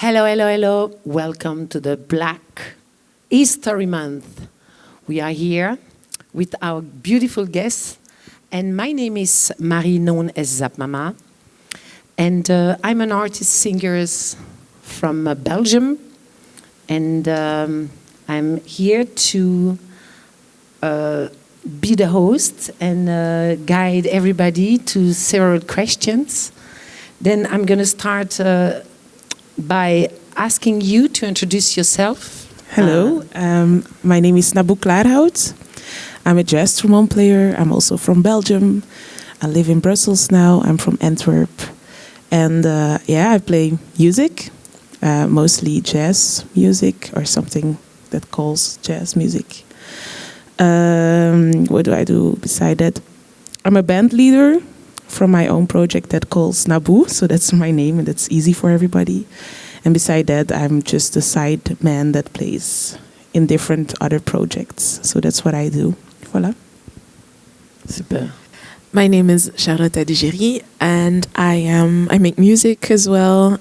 Hello, hello, hello. Welcome to the Black History Month. We are here with our beautiful guests. And my name is Marie, known as Zap Mama. And I'm an artist, singer from Belgium. And I'm here to be the host and guide everybody to several questions. Then I'm going to start by asking you to introduce yourself. Hello, my name is NABOU Klaarhout. I'm a jazz trombone player. I'm also from Belgium. I live in Brussels now. I'm from Antwerp. And I play music, mostly jazz music or something that calls jazz music. What do I do beside that? I'm a band leader from my own project that calls NABOU, so that's my name and that's easy for everybody. And beside that, I'm just a side man that plays in different other projects. So that's what I do. Voilà. Super. My name is Charlotte Adigéry, and I make music as well.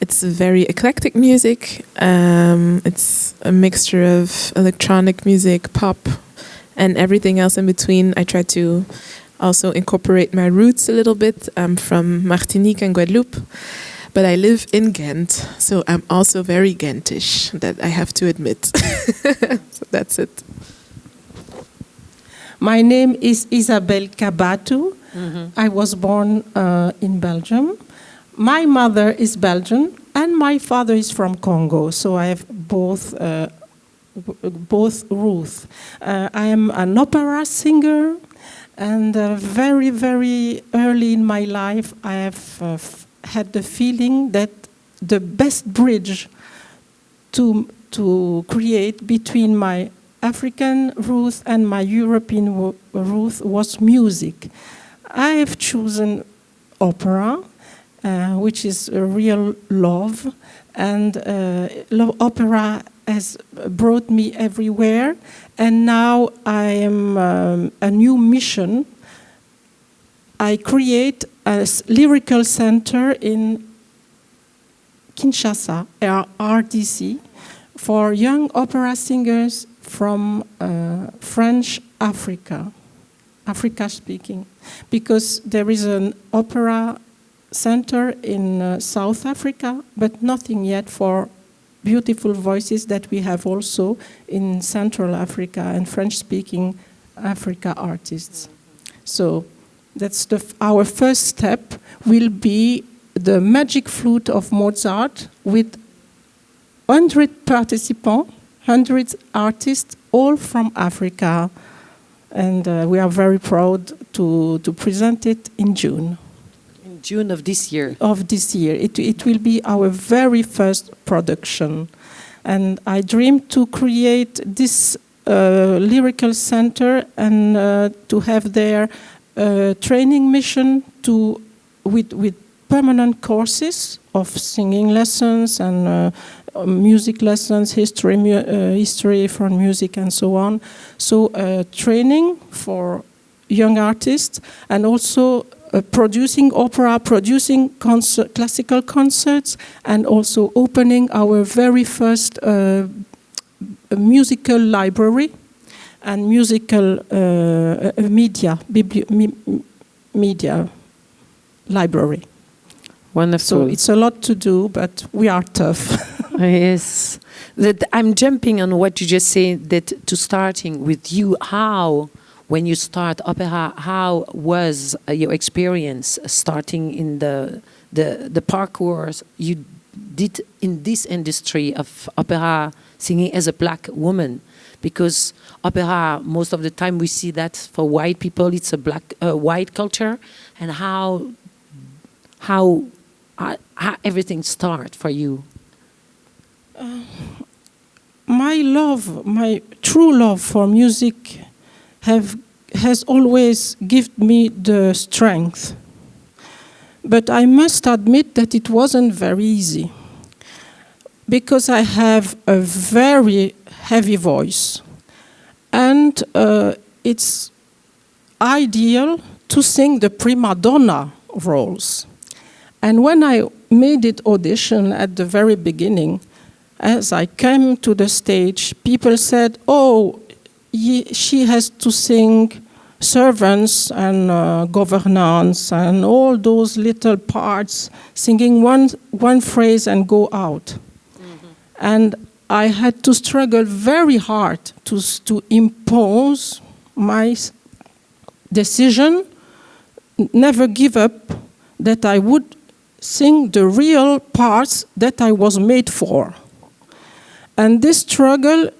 It's very eclectic music. It's a mixture of electronic music, pop, and everything else in between. I try to also incorporate my roots a little bit. I'm from Martinique and Guadeloupe, but I live in Ghent, so I'm also very Ghentish, that I have to admit. So that's it. My name is Isabelle Kabatu. I was born in Belgium. My mother is Belgian and my father is from Congo, so I have both roots. I am an opera singer, and very, very early in my life I have had the feeling that the best bridge to create between my African roots and my European roots was music. I have chosen opera, which is a real love, and opera has brought me everywhere, and now I am a new mission. I create a lyrical center in Kinshasa, RDC, for young opera singers from French Africa speaking, because there is an opera center in South Africa, but nothing yet for beautiful voices that we have also in Central Africa and French-speaking Africa artists. So that's our first step will be the magic flute of Mozart with 100 participants, 100 artists, all from Africa. And we are very proud to present it in June. In June of this year. It will be our very first production. And I dream to create this lyrical center and to have their training mission with permanent courses of singing lessons and music lessons, history from music and so on. So training for young artists, and also producing opera, producing classical concerts, and also opening our very first musical library and musical media library. Wonderful. So it's a lot to do, but we are tough. Yes. I'm jumping on what you just said, that to starting with you, when you start opera, how was your experience starting in the parcours you did in this industry of opera, singing as a black woman? Because opera, most of the time we see that for white people, it's a white culture, and how everything start for you? My true love for music has always given me the strength. But I must admit that it wasn't very easy, because I have a very heavy voice, and it's ideal to sing the prima donna roles. And when I made it audition at the very beginning, as I came to the stage, people said, "Oh, she has to sing servants and governance and all those little parts, singing one phrase and go out." Mm-hmm. And I had to struggle very hard to impose my decision, never give up, that I would sing the real parts that I was made for. And this struggle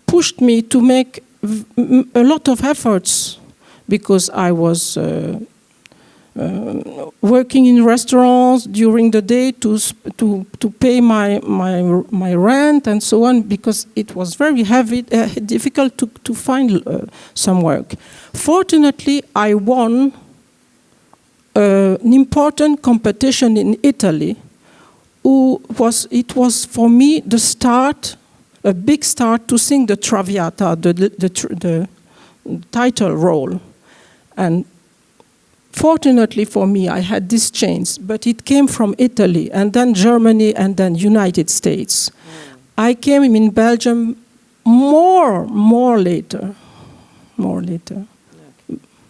pushed me to make a lot of efforts, because I was working in restaurants during the day to pay my rent and so on, because it was very heavy, difficult to find some work. Fortunately, I won an important competition in Italy. It was for me the start, a big start to sing the Traviata, the title role. And fortunately for me, I had this chance, but it came from Italy, and then Germany, and then United States. I came in Belgium more later. Okay.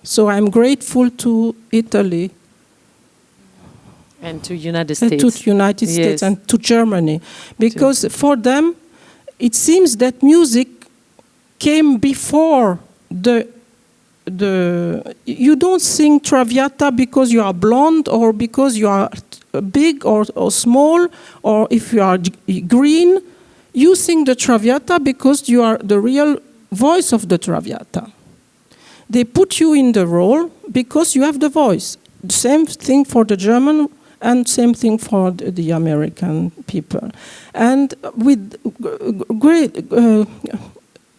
So I'm grateful to Italy. And to United States. To United States and to Germany. Because for them, it seems that music came before you don't sing Traviata because you are blonde, or because you are big or small, or if you are green. You sing the Traviata because you are the real voice of the Traviata. They put you in the role because you have the voice. Same thing for the German, and same thing for the American people. And with great,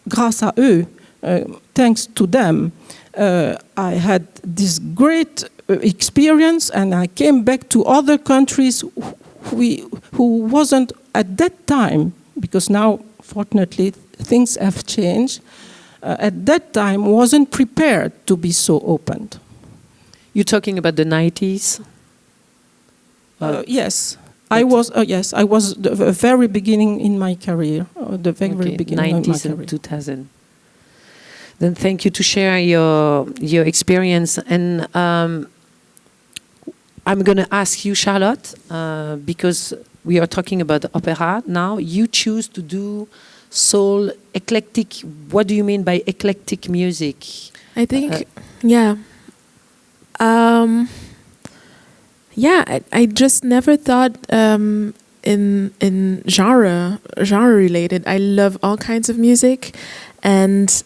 grâce à eux, thanks to them, I had this great experience, and I came back to other countries who wasn't at that time, because now, fortunately, things have changed. At that time, wasn't prepared to be so open. You're talking about the 90s? Yes. I was the very beginning in my career, the very beginning 90s of my career. and 2000. Then thank you to share your experience. And I'm going to ask you, Charlotte, because we are talking about opera now. You choose to do soul, eclectic. What do you mean by eclectic music? I think, I just never thought in genre related. I love all kinds of music, and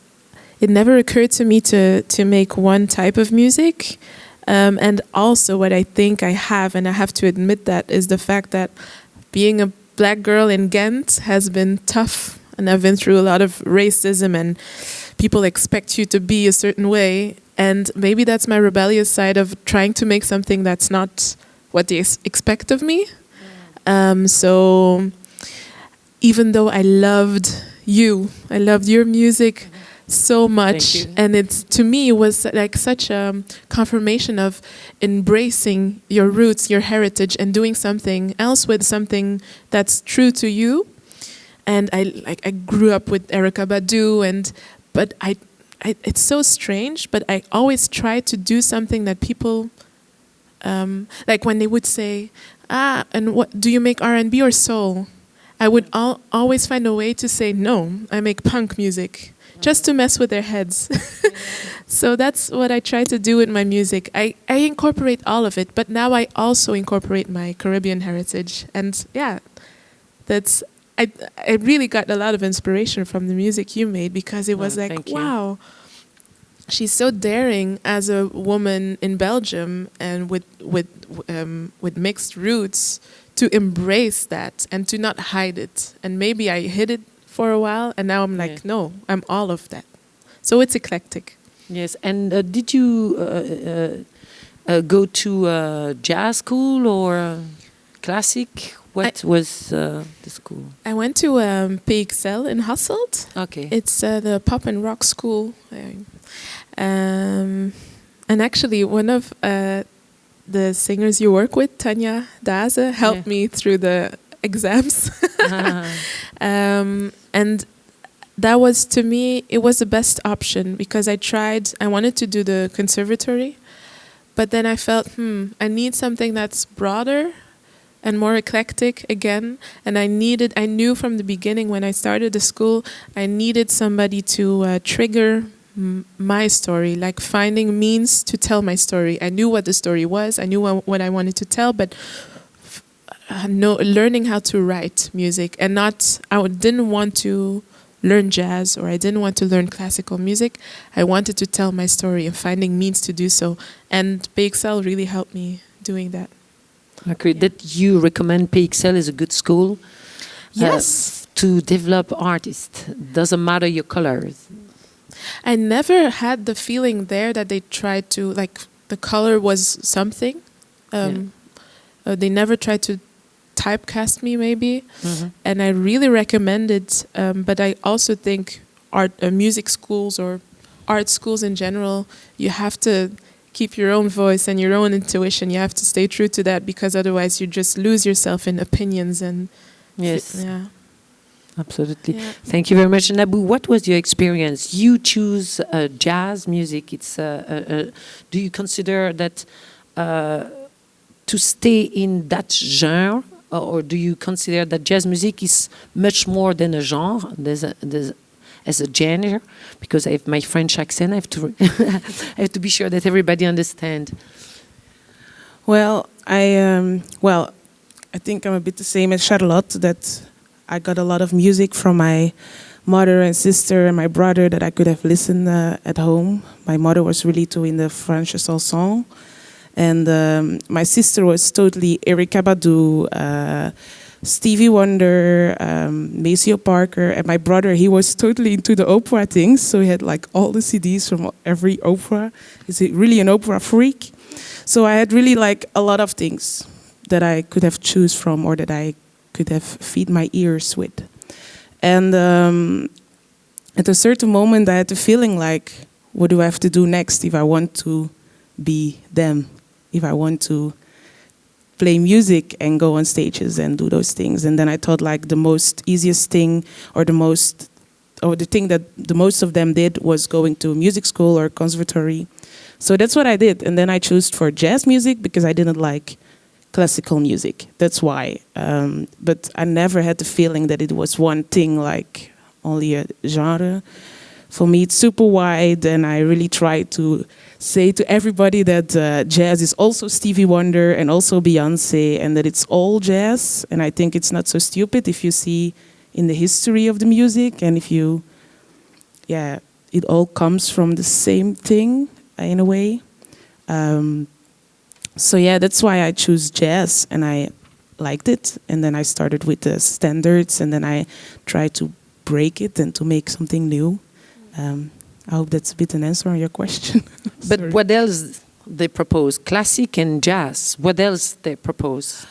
it never occurred to me to make one type of music. And also what I think I have, and I have to admit that, is the fact that being a black girl in Ghent has been tough, and I've been through a lot of racism, and people expect you to be a certain way. And maybe that's my rebellious side of trying to make something that's not what they expect of me. So even though I loved your music so much, and it's, to me, it was like such a confirmation of embracing your roots, your heritage, and doing something else with something that's true to you. And I grew up with Erykah Badu, but it's so strange, but I always try to do something that people, like when they would say, and what do you make, R&B or soul? I would always find a way to say, no, I make punk music, just to mess with their heads. So that's what I try to do with my music. I incorporate all of it, but now I also incorporate my Caribbean heritage. And that's, I really got a lot of inspiration from the music you made, because it was like, wow, she's so daring as a woman in Belgium and with mixed roots, to embrace that and to not hide it. And maybe I hid it for a while, and now I'm like, no, I'm all of that. So it's eclectic. Yes, and did you go to jazz school or classic? What was the school? I went to PXL in Hasselt. Okay. It's the pop and rock school. And actually, one of the singers you work with, Tanya Daze, helped me through the exams. And that was, to me, it was the best option because I wanted to do the conservatory, but then I felt, I need something that's broader and more eclectic again. And I knew from the beginning when I started the school, I needed somebody to trigger my story, like finding means to tell my story. I knew what the story was, I knew what I wanted to tell, but learning how to write music and I didn't want to learn jazz or I didn't want to learn classical music. I wanted to tell my story and finding means to do so. And PXL really helped me doing that. Okay, that you recommend PXL is a good school? Yes. To develop artists, doesn't matter your colors. I never had the feeling there that they tried to, like, the color was something. They never tried to typecast me, maybe. And I really recommend it. But I also think music schools or art schools in general, you have to keep your own voice and your own intuition. You have to stay true to that because otherwise you just lose yourself in opinions and Absolutely. Yeah. Thank you very much. NABOU, what was your experience? You choose jazz music. It's do you consider that to stay in that genre, or do you consider that jazz music is much more than a genre, as a genre? Because I have my French accent, I have to be sure that everybody understands. Well, I think I'm a bit the same as Charlotte, that I got a lot of music from my mother and sister and my brother that I could have listened at home. My mother was really in the French chanson. And my sister was totally Erykah Badu, Stevie Wonder, Maceo Parker. And my brother, he was totally into the opera things. So he had like all the CDs from every opera. He's really an opera freak. So I had really like a lot of things that I could have choose from or that I could have feed my ears with. And at a certain moment I had the feeling like, what do I have to do next if I want to be them? If I want to play music and go on stages and do those things. And then I thought like the most easiest thing or the thing that the most of them did was going to music school or conservatory. So that's what I did. And then I chose for jazz music because I didn't like classical music. That's why. But I never had the feeling that it was one thing, like only a genre. For me, it's super wide, and I really try to say to everybody that jazz is also Stevie Wonder and also Beyonce, and that it's all jazz. And I think it's not so stupid if you see in the history of the music, and if you, it all comes from the same thing in a way. So that's why I choose jazz, and I liked it. And then I started with the standards, and then I tried to break it and to make something new. I hope that's a bit an answer on your question. But what else they propose? Classic and jazz. What else they propose?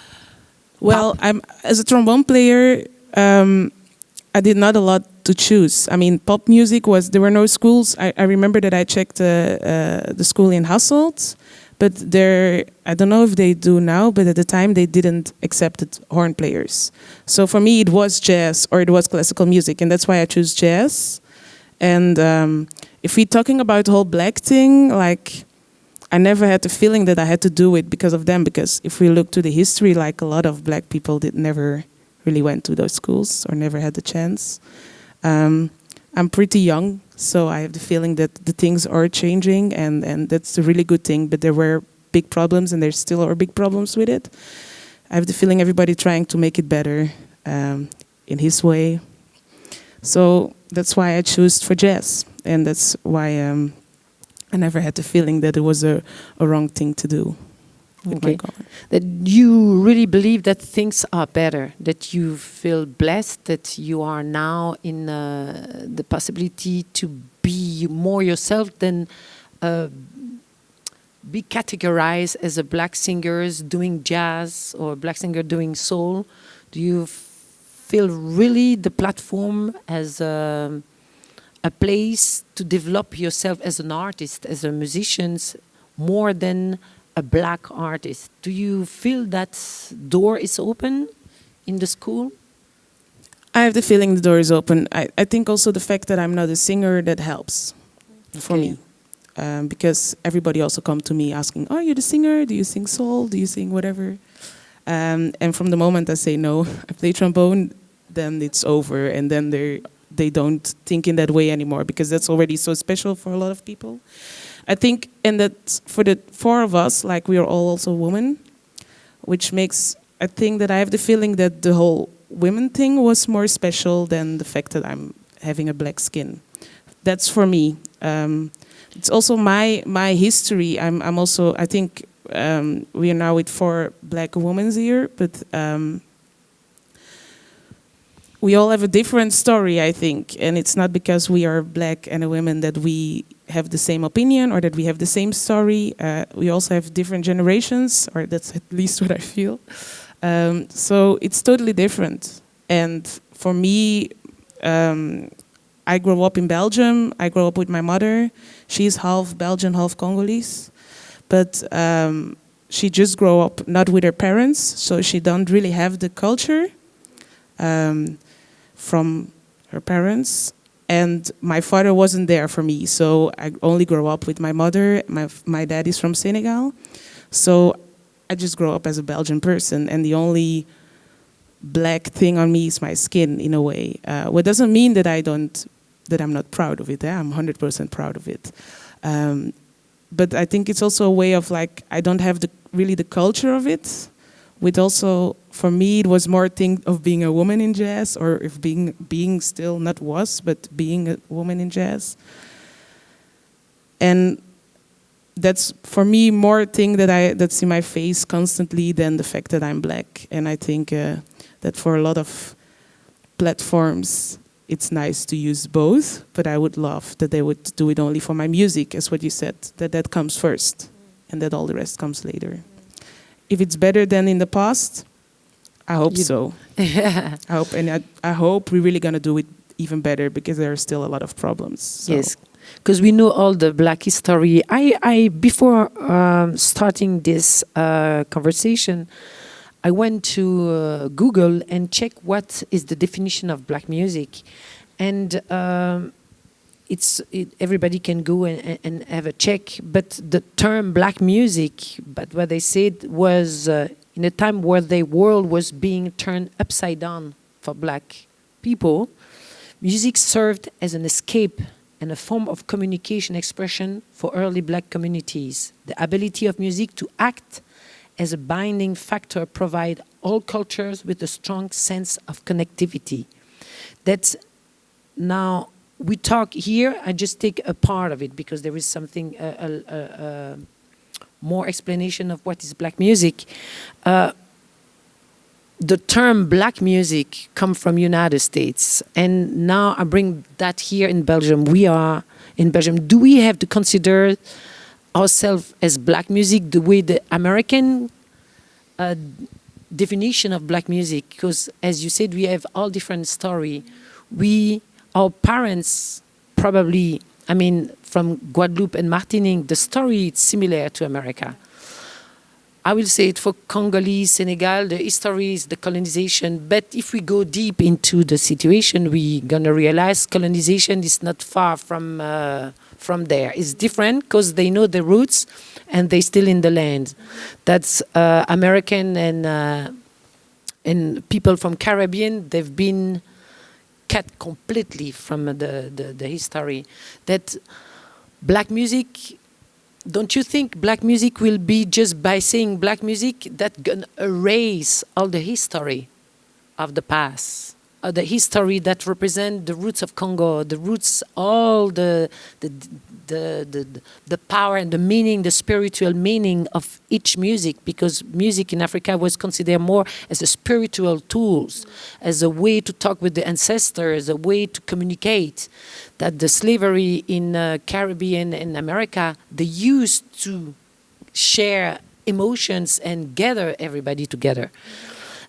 Well, as a trombone player, I did not a lot to choose. I mean, pop music there were no schools. I remember that I checked the school in Hasselt, but I don't know if they do now, but at the time they didn't accept horn players. So for me, it was jazz or it was classical music, and that's why I choose jazz. And if we're talking about the whole black thing, like I never had the feeling that I had to do it because of them. Because if we look to the history, like a lot of black people never really went to those schools or never had the chance. I'm pretty young, so I have the feeling that the things are changing, and that's a really good thing. But there were big problems, and there still are big problems with it. I have the feeling everybody trying to make it better in his way. So that's why I chose for jazz, and that's why I never had the feeling that it was a wrong thing to do. Okay. That you really believe that things are better, that you feel blessed, that you are now in the possibility to be more yourself than be categorized as a black singer doing jazz or a black singer doing soul. Do you feel really the platform as a place to develop yourself as an artist, as a musician, more than a black artist. Do you feel that door is open in the school? I have the feeling the door is open. I think also the fact that I'm not a singer, that helps for me. Because everybody also come to me asking, oh, you're the singer? Do you sing soul? Do you sing whatever? And from the moment I say no, I play trombone, then it's over. And then they don't think in that way anymore, because that's already so special for a lot of people. I think, and that for the four of us, like, we are all also women, which makes, I think that I have the feeling that the whole women thing was more special than the fact that I'm having a black skin. That's for me. It's also my history. I'm also, I think we are now with 4 black women here, but we all have a different story, I think. And it's not because we are black and a women that we have the same opinion or that we have the same story. We also have different generations, or that's at least what I feel. So it's totally different. And for me, I grew up in Belgium. I grew up with my mother. She's half Belgian, half Congolese. But she just grew up not with her parents, so she don't really have the culture from her parents. And my father wasn't there for me, so I only grew up with my mother. My dad is from Senegal. So I just grew up as a Belgian person, and the only black thing on me is my skin, in a way. What doesn't mean that I'm not proud of it. I'm 100% proud of it. But I think it's also a way of, like, I don't have really the culture of it. With also, for me, it was more a thing of being a woman in jazz, or if being still, not was, but being a woman in jazz. And that's, for me, more a thing that's in my face constantly than the fact that I'm black. And I think that for a lot of platforms, it's nice to use both, but I would love that they would do it only for my music, as what you said, that comes first, and that all the rest comes later. If it's better than in the past, I hope so. I hope we're really going to do it even better, because there are still a lot of problems. So. Yes, because we know all the Black history. I before starting this conversation, I went to Google and checked what is the definition of Black music, and everybody can go and have a check. But the term Black music, but what they said was in a time where the world was being turned upside down for Black people, music served as an escape and a form of communication expression for early Black communities. The ability of music to act as a binding factor provide all cultures with a strong sense of connectivity. That's now, we talk here, I just take a part of it because there is something, more explanation of what is Black music. The term Black music come from United States, and now I bring that here in Belgium. We are in Belgium. Do we have to consider ourselves as Black music the way the American definition of Black music? Because as you said, we have all different story. Our parents probably, I mean, from Guadeloupe and Martinique, the story is similar to America. I will say it for Congolese, Senegal, the history is the colonization. But if we go deep into the situation, we're going to realize colonization is not far from there. It's different because they know the roots and they're still in the land. That's American and people from Caribbean, they've been cut completely from the history. That Black music, don't you think Black music will be just by saying Black music that gonna erase all the history of the past, the history that represent the roots of Congo, the roots, all the power and the meaning, the spiritual meaning of each music, because music in Africa was considered more as a spiritual tools, as a way to talk with the ancestors, a way to communicate. That the slavery in Caribbean and America, they used to share emotions and gather everybody together.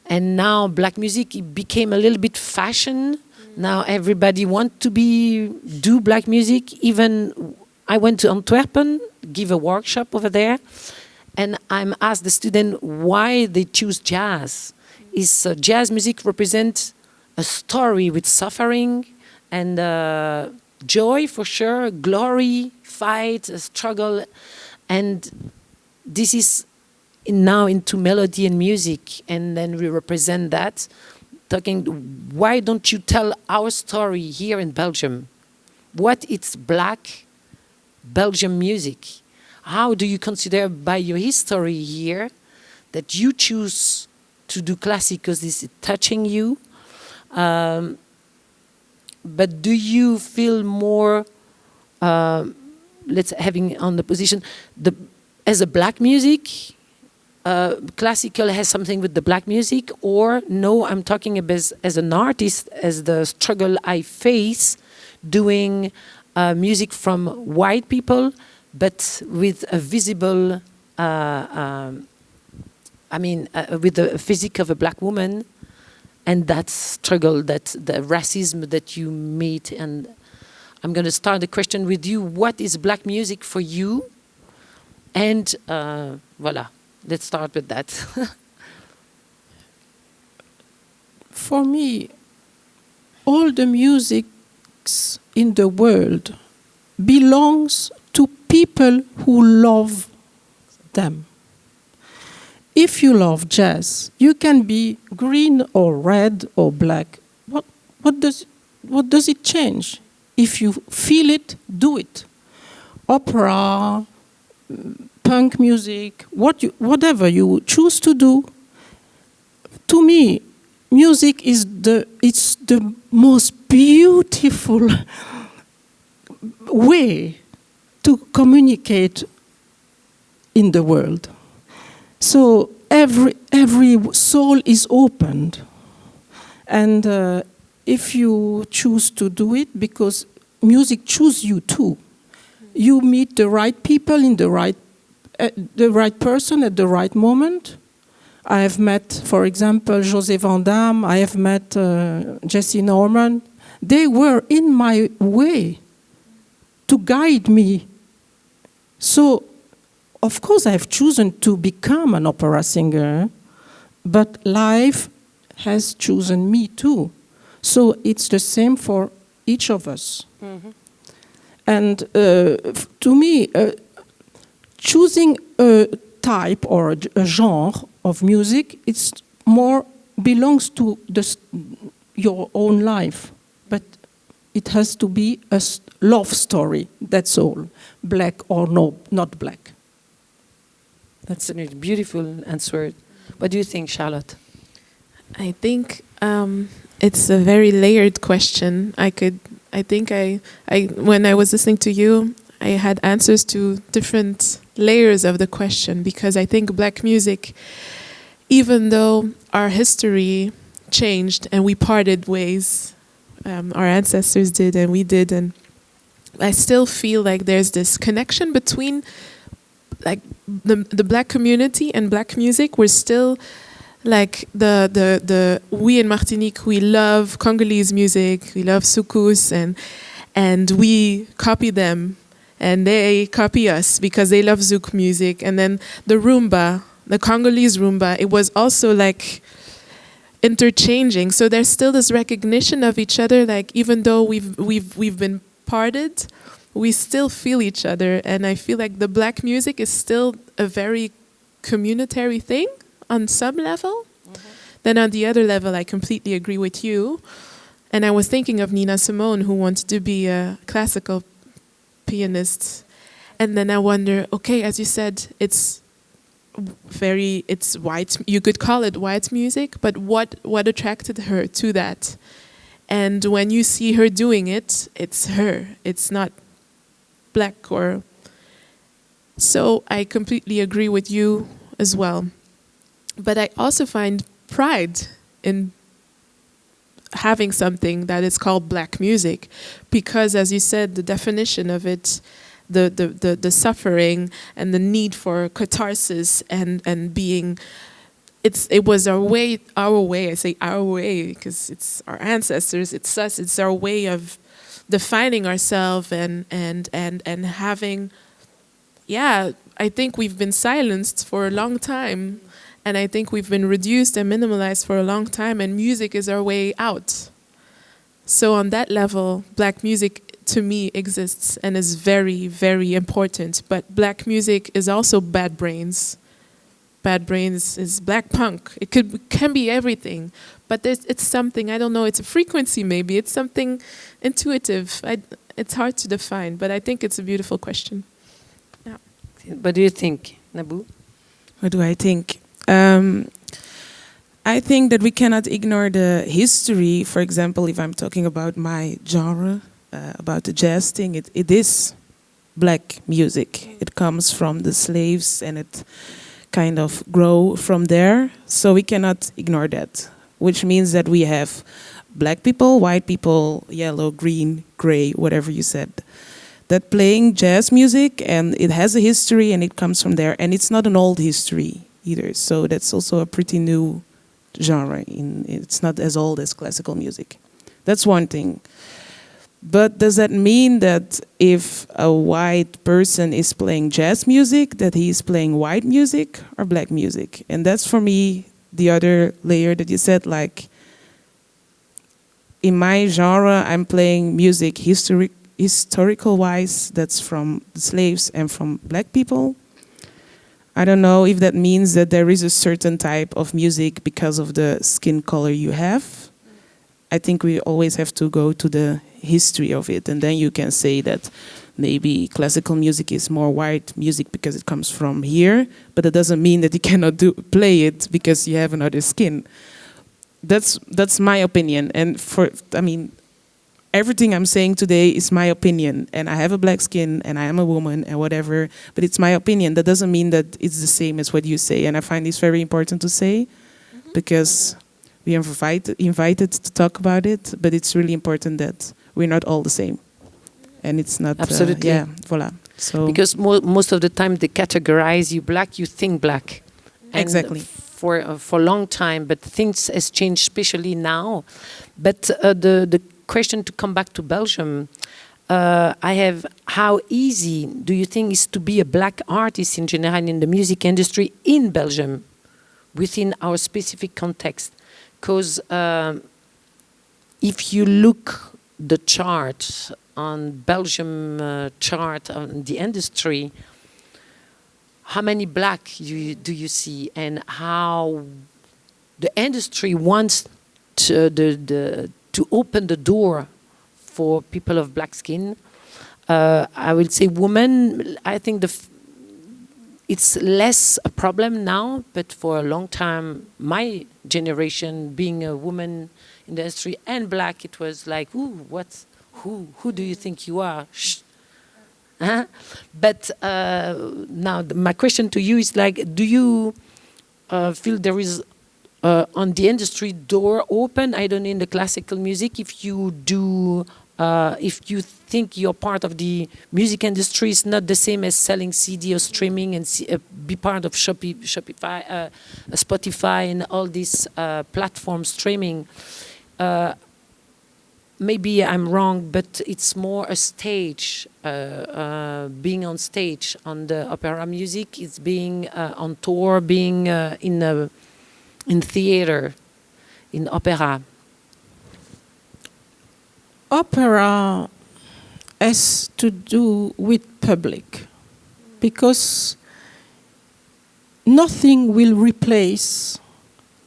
And now Black music, it became a little bit fashion. Now everybody wants to do Black music. Even I went to Antwerp, give a workshop over there, and I'm asked the student why they choose jazz. Is jazz music represent a story with suffering and joy for sure, glory, fight, struggle, and this is now into melody and music, and then we represent that. Talking, why don't you tell our story here in Belgium? What is Black Belgian music? How do you consider by your history here that you choose to do classic because this is touching you? But do you feel more, let's having on the position, as a Black music, classical has something with the Black music, or no, I'm talking about as an artist, as the struggle I face doing music from white people, but with a visible, with the physique of a Black woman, and that struggle, that the racism that you meet. And I'm going to start the question with you. What is Black music for you? And voila, let's start with that. For me, all the musics in the world belongs to people who love them. If you love jazz, you can be green or red or black. What does it change? If you feel it, do it. Opera, punk music, whatever you choose to do. To me, music is the most beautiful way to communicate in the world. So every soul is opened, and if you choose to do it, because music chooses you too, you meet the right people in the right person at the right moment. I have met, for example, José Van Damme. I have met Jesse Norman. They were in my way to guide me. So, of course, I've chosen to become an opera singer, but life has chosen me too. So it's the same for each of us. Mm-hmm. And to me, choosing a type or a genre of music, it's more belongs to your own life, but it has to be a love story. That's all, Black or no, not Black. That's a beautiful answer. What do you think, Charlotte? I think it's a very layered question. When I was listening to you, I had answers to different layers of the question, because I think Black music, even though our history changed and we parted ways, our ancestors did and we did, and I still feel like there's this connection between like the Black community and Black music. We're still like we in Martinique, we love Congolese music, we love soukous, and we copy them, and they copy us because they love zouk music. And then the rumba, the Congolese rumba, it was also like interchanging. So there's still this recognition of each other, like even though we've been parted, we still feel each other. And I feel like the Black music is still a very communitary thing on some level. Mm-hmm. Then on the other level, I completely agree with you. And I was thinking of Nina Simone, who wanted to be a classical pianist. And then I wonder, okay, as you said, it's white, you could call it white music, but what attracted her to that? And when you see her doing it, it's her, it's not Black or... So I completely agree with you as well. But I also find pride in having something that is called Black music, because as you said, the definition of it, the suffering and the need for catharsis and being, it was our way, I say our way because it's our ancestors, it's us, it's our way of defining ourselves and having, yeah, I think we've been silenced for a long time. And I think we've been reduced and minimalized for a long time, and music is our way out. So on that level, Black music to me exists and is very, very important. But Black music is also Bad Brains. Bad Brains is Black punk. It can be everything, but it's something, I don't know, it's a frequency maybe, it's something intuitive. It's hard to define, but I think it's a beautiful question. Yeah. What do you think, NABOU? What do I think? I think that we cannot ignore the history. For example, if I'm talking about my genre, about the jazz thing, it is Black music. It comes from the slaves and it kind of grow from there. So we cannot ignore that, which means that we have Black people, white people, yellow, green, gray, whatever you said, that playing jazz music, and it has a history and it comes from there. And it's not an old history either. So that's also a pretty new genre. It's not as old as classical music. That's one thing. But does that mean that if a white person is playing jazz music, that he is playing white music or Black music? And that's for me the other layer that you said, like, in my genre, I'm playing music historical-wise, that's from the slaves and from Black people. I don't know if that means that there is a certain type of music because of the skin color you have. I think we always have to go to the history of it, and then you can say that maybe classical music is more white music because it comes from here, but it doesn't mean that you cannot play it because you have another skin. That's my opinion, and everything I'm saying today is my opinion, and I have a Black skin, and I am a woman, and whatever, but it's my opinion. That doesn't mean that it's the same as what you say, and I find this very important to say, because we are invited to talk about it, but it's really important that we're not all the same, and it's not... Absolutely. Voilà. So because most of the time they categorize you Black, you think Black. And exactly. For a long time, but things has changed, especially now. But the question, to come back to Belgium, I have, how easy do you think is to be a Black artist in general in the music industry in Belgium, within our specific context? Because if you look the chart on Belgium chart on the industry, how many Black do you see, and how the industry wants to open the door for people of Black skin? I will say women, I think it's less a problem now, but for a long time, my generation, being a woman in the industry and Black, it was like, ooh, who do you think you are? Shh. Huh? But now my question to you is, like, do you feel there is on the industry door open? I don't know, in the classical music, if you do, if you think you're part of the music industry, it's not the same as selling CD or streaming and be part of Shopify, Spotify and all these platforms streaming. Maybe I'm wrong, but it's more a stage, being on stage on the opera music. It's being on tour, being in theater, in opera. Opera has to do with public, because nothing will replace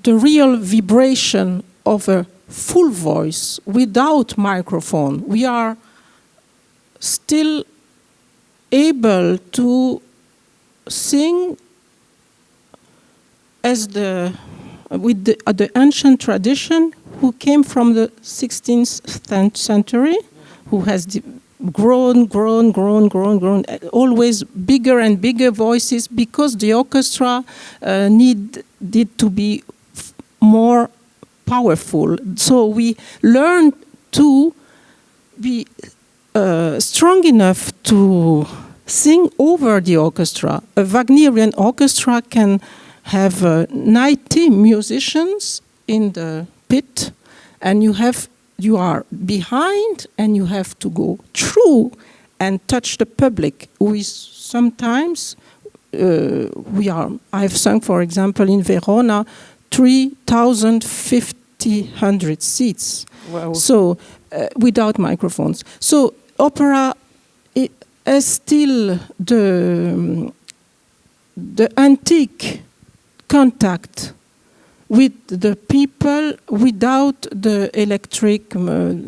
the real vibration of a full voice without microphone. We are still able to sing as with the ancient tradition, who came from the 16th century, who has grown, always bigger and bigger voices, because the orchestra needed to be more powerful. So we learned to be strong enough to sing over the orchestra. A Wagnerian orchestra can have 90 musicians in the pit, and you are behind, and you have to go through and touch the public. We sometimes I've sung, for example, in Verona, 3,500 seats. Wow. So without microphones. So opera is still the antique contact with the people without the electric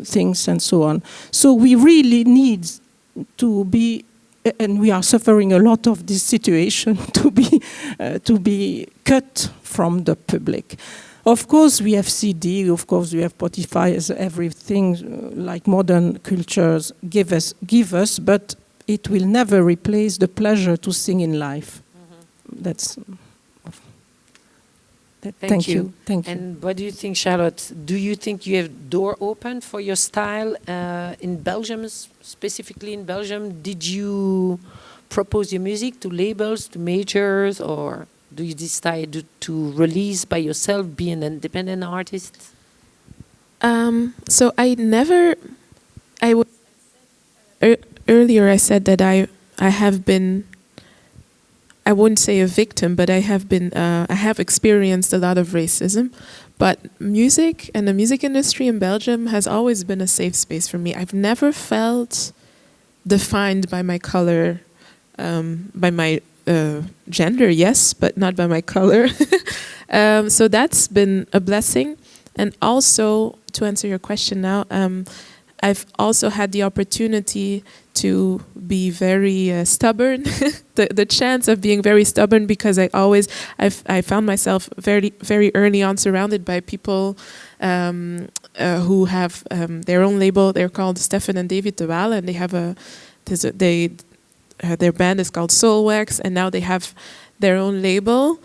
things and so on. So we really need to be, and we are suffering a lot of this situation, to be cut from the public. Of course, we have CD. Of course, we have Spotify. As everything like modern cultures give us. But it will never replace the pleasure to sing in live. Mm-hmm. That's. Thank you. Thank you. And what do you think, Charlotte? Do you think you have door open for your style in Belgium, specifically in Belgium? Did you propose your music to labels, to majors, or do you decide to release by yourself, be an independent artist? So earlier I said that I have been, I wouldn't say a victim, but I have experienced a lot of racism. But music and the music industry in Belgium has always been a safe space for me. I've never felt defined by my color, by my gender, yes, but not by my color. So that's been a blessing. And also, to answer your question now, I've also had the opportunity to be very stubborn, the chance of being very stubborn, because I found myself very, very early on surrounded by people who have their own label. They're called Stefan and David de Waal, and they have their band is called Soulwax, and now they have their own label.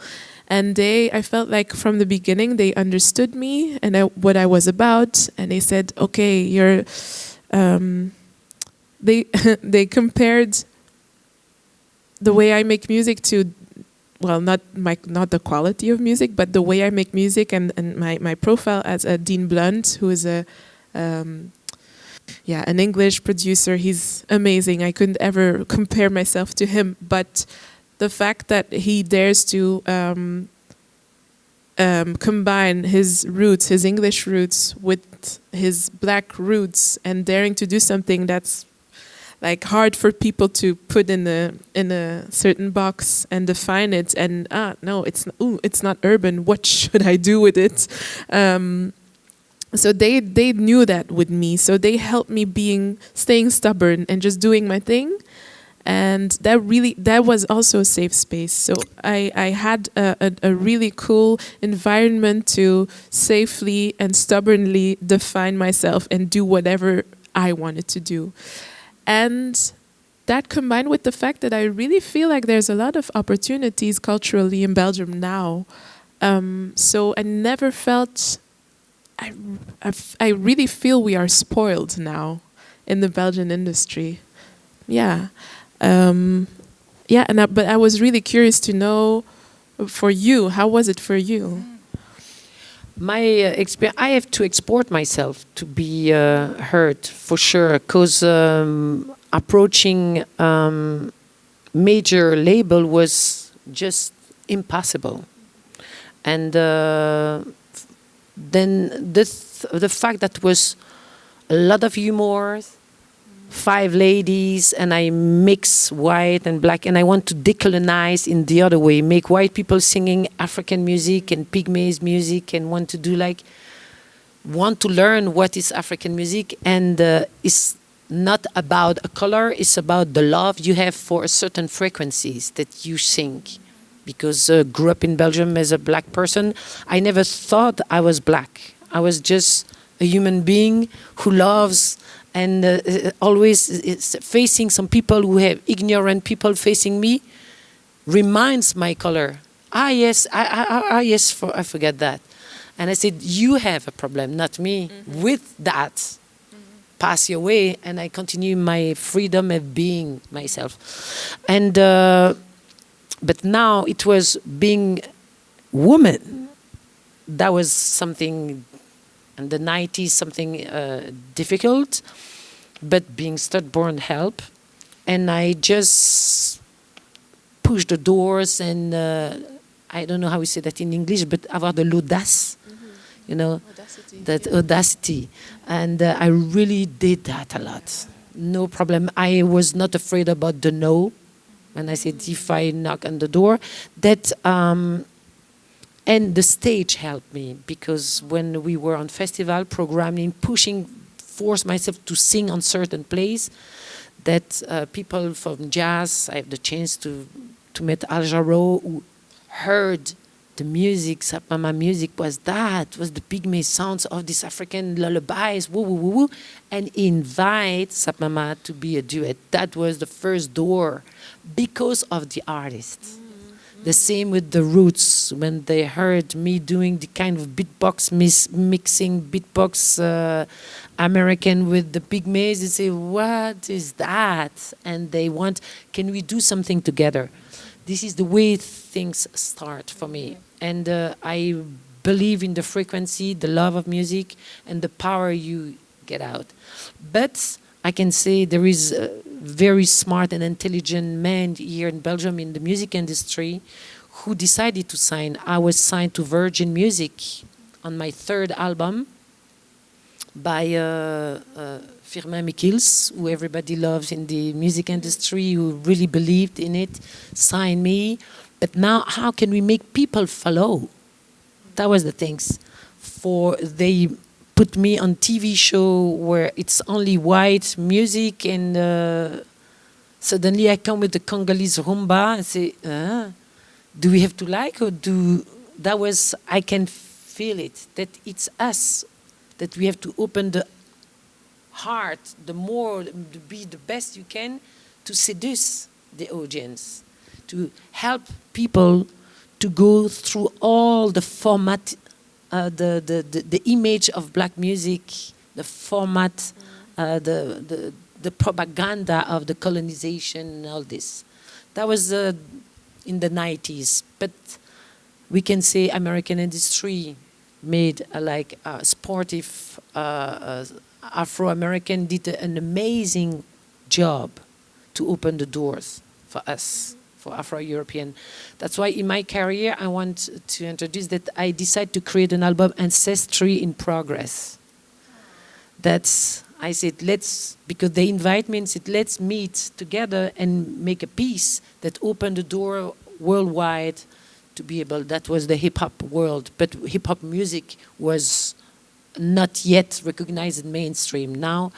And I felt like from the beginning they understood me and what I was about, and they said, "Okay, you're." They compared the way I make music to, well, not the quality of music, but the way I make music and my profile as a Dean Blunt, who is an English producer. He's amazing. I couldn't ever compare myself to him, but the fact that he dares to combine his roots, his English roots, with his black roots, and daring to do something that's like hard for people to put in a certain box and define it. And no, it's not urban. What should I do with it? So they knew that with me. So they helped me staying stubborn and just doing my thing. And that was also a safe space. So I had a really cool environment to safely and stubbornly define myself and do whatever I wanted to do. And that combined with the fact that I really feel like there's a lot of opportunities culturally in Belgium now. So I never felt, I really feel we are spoiled now in the Belgian industry. Yeah. But I was really curious to know, for you, how was it for you? My experience, I have to export myself to be heard, for sure, because approaching major label was just impossible. And then the fact that was a lot of humor, 5 ladies, and I mix white and black, and I want to decolonize in the other way, make white people singing African music and Pygmies music, and want to learn what is African music. And it's not about a color, it's about the love you have for certain frequencies that you sing. Because grew up in Belgium as a black person, I never thought I was black. I was just a human being who loves and always is facing some people who have ignorant people facing me reminds my color. Yes, I forget that. And I said, you have a problem, not me. Mm-hmm. With that, pass your way, and I continue my freedom of being myself. And but now it was being woman. That was something in the 90s, something difficult, but being stubborn helped. and I just push the doors and I don't know how we say that in English, but avoir de l'audace, you know, that audacity. And I really did that a lot. No problem. I was not afraid about the no. When I said if I knock on the door, that and the stage helped me, because when we were on festival programming, pushing, force myself to sing on certain plays, that people from jazz, I have the chance to meet Al Jarreau, who heard the music, Zap Mama music, was the pygmy sounds of these African lullabies, woo, woo, woo, woo, and invite Zap Mama to be a duet. That was the first door, because of the artists. The same with the Roots, when they heard me doing the kind of beatbox, mixing beatbox American with the pygmies, they say, what is that? And they want, can we do something together? This is the way things start for me. And I believe in the frequency, the love of music, and the power you get out. But I can say there is a very smart and intelligent man here in Belgium in the music industry who decided to sign. I was signed to Virgin Music on my third album by Firmin Michiels, who everybody loves in the music industry, who really believed in it, signed me. But now, how can we make people follow? That was the things. They put me on TV show where it's only white music, and suddenly I come with the Congolese rumba and say, do we have to like, or that was, I can feel it, that it's us, that we have to open the heart, the more, to be the best you can, to seduce the audience, to help people to go through all the format, the image of black music, the format, the propaganda of the colonization and all this. That was in the 90s. But we can say American industry made like sportive Afro-American did an amazing job to open the doors for us, for Afro-European. That's why in my career I want to introduce that I decided to create an album, Ancestry in Progress. That's, I said, because they invite me and said, let's meet together and make a piece that opened the door worldwide to be able, that was the hip-hop world, but hip-hop music was not yet recognized in mainstream. Now,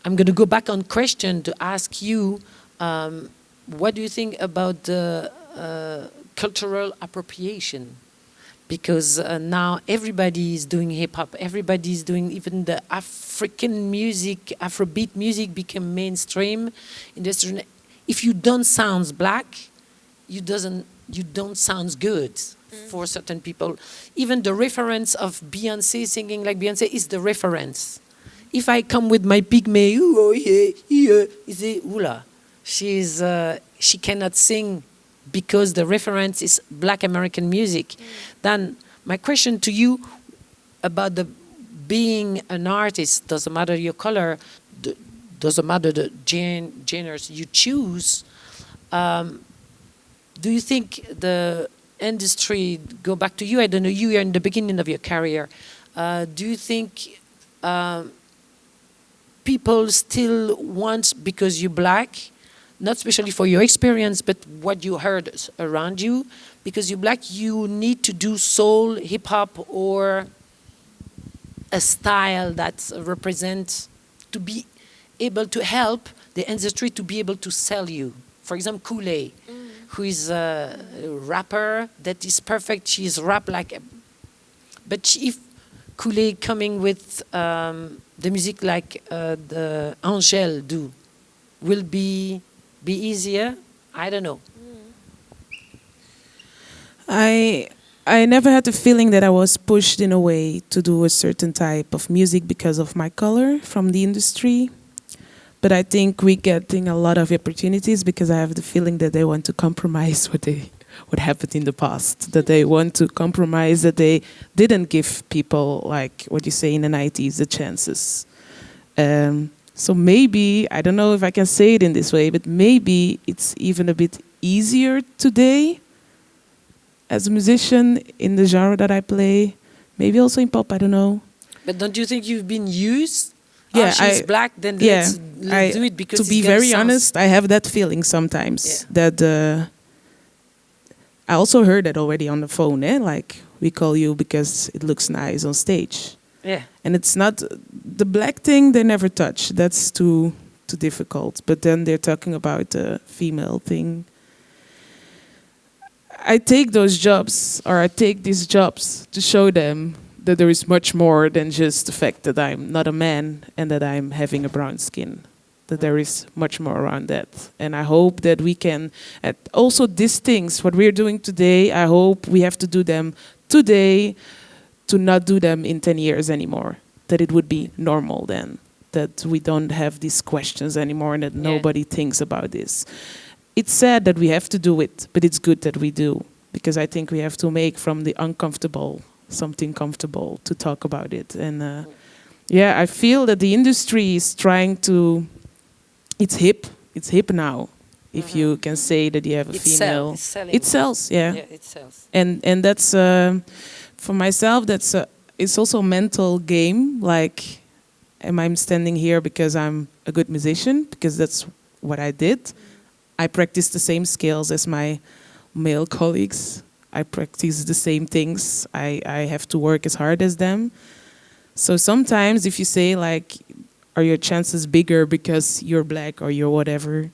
I'm going to go back on question to ask you, what do you think about the cultural appropriation? Because now everybody is doing hip-hop, everybody is doing, even the African music, Afrobeat music became mainstream. If you don't sound black, you don't sound good for certain people. Even the reference of Beyonce singing like Beyonce is the reference. If I come with my pygmy, oh yeah, yeah, you say, oula, she cannot sing because the reference is black American music. Then my question to you about being an artist, doesn't matter your color, doesn't matter the genres you choose. Do you think the industry, go back to you, I don't know, you are in the beginning of your career, do you think people still want, because you're black, not especially for your experience, but what you heard around you, because you're black, you need to do soul, hip-hop, or a style that represents, to be able to help the industry to be able to sell you? For example, Kool-Aid, who is a rapper that is perfect. She's rap like, but if Kool-Aid coming with the music like the Ancienne do, will be easier? I don't know. I never had the feeling that I was pushed in a way to do a certain type of music because of my color from the industry. But I think we're getting a lot of opportunities because I have the feeling that they want to compromise what happened in the past, that they want to compromise, that they didn't give people, like what you say in the 90s, the chances. So maybe, I don't know if I can say it in this way, but maybe it's even a bit easier today as a musician in the genre that I play. Maybe also in pop, I don't know. But don't you think you've been used? Yeah, She's black, then let's do it because to be very honest, I have that feeling sometimes that I also heard that already on the phone. Like, we call you because it looks nice on stage. Yeah. And it's not the black thing they never touch. That's too difficult. But then they're talking about the female thing. I take those jobs, or I take these jobs to show them that there is much more than just the fact that I'm not a man and that I'm having a brown skin. That there is much more around that. And I hope that we can, also these things, what we're doing today, I hope we have to do them today to not do them in 10 years anymore. That it would be normal then. That we don't have these questions anymore and that nobody thinks about this. It's sad that we have to do it, but it's good that we do. Because I think we have to make from the uncomfortable something comfortable to talk about it. And I feel that the industry is trying to, it's hip now. If you can say that you have a female, it sells, yeah. It sells. And that's for myself. It's also a mental game. Like, am I standing here because I'm a good musician? Because that's what I did. I practice the same skills as my male colleagues. I practice the same things. I have to work as hard as them. So sometimes if you say, like, are your chances bigger because you're black or you're whatever?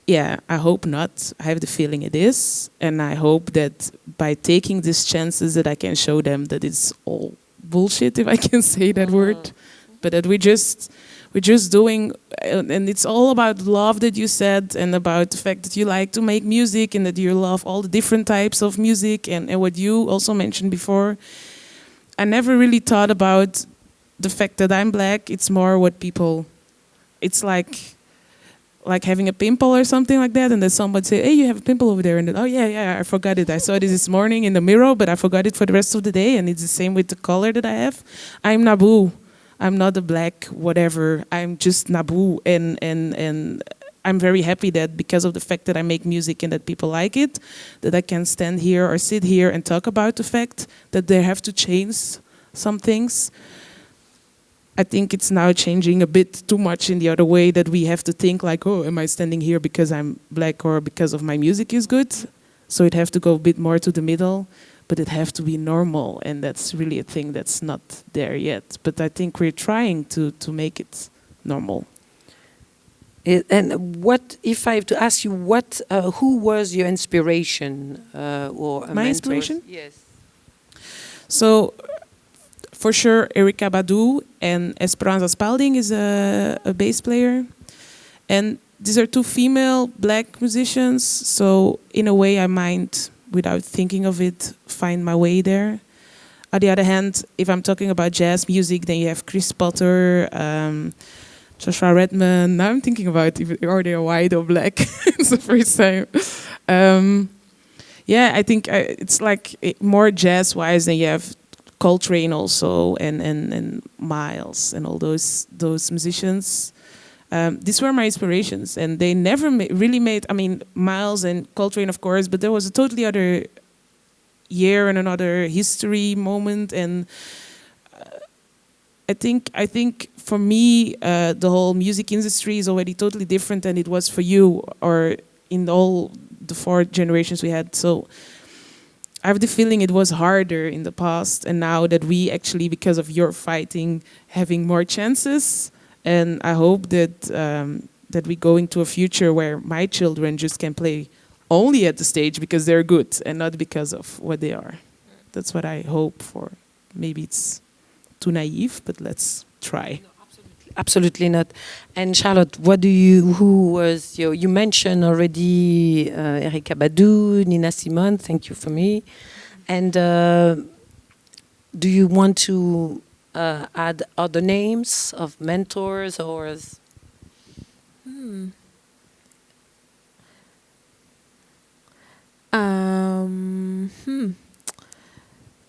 Yeah, I hope not. I have the feeling it is. And I hope that by taking these chances that I can show them that it's all bullshit, if I can say that word. But that we're just doing, and it's all about love that you said, and about the fact that you like to make music and that you love all the different types of music, and what you also mentioned before. I never really thought about the fact that I'm black. It's more what people, it's like having a pimple or something like that, and then somebody say, hey, you have a pimple over there, and then, oh yeah, I forgot it. I saw it this morning in the mirror, but I forgot it for the rest of the day, and it's the same with the color that I have. I'm NABOU. I'm not a black whatever. I'm just NABOU, and I'm very happy that because of the fact that I make music and that people like it, that I can stand here or sit here and talk about the fact that they have to change some things. I think it's now changing a bit too much in the other way, that we have to think like, oh, am I standing here because I'm black or because of my music is good? So it have to go a bit more to the middle. But it have to be normal, and that's really a thing that's not there yet. But I think we're trying to make it normal. And what, if I have to ask you, who was your inspiration or a My mentor? inspiration? Yes. So, for sure, Erykah Badu and Esperanza Spalding is a bass player. And these are two female black musicians. So, in a way, I might, without thinking of it, find my way there. On the other hand, if I'm talking about jazz music, then you have Chris Potter, Joshua Redman. Now I'm thinking about, are they white or black? It's the first time. I think it's like more jazz-wise, than you have Coltrane also, and Miles, and all those musicians. These were my inspirations, and they never really made, I mean, Miles and Coltrane, of course, but there was a totally other year and another history moment, and I think for me, the whole music industry is already totally different than it was for you, or in all the 4 generations we had. So I have the feeling it was harder in the past, and now that we actually, because of your fighting, having more chances. And I hope that we go into a future where my children just can play only at the stage because they're good and not because of what they are. That's what I hope for. Maybe it's too naive, but let's try. No, absolutely not. And Charlotte, who was you mentioned already Erykah Badu, Nina Simone, thank you for me. And do you want to add other names of mentors or?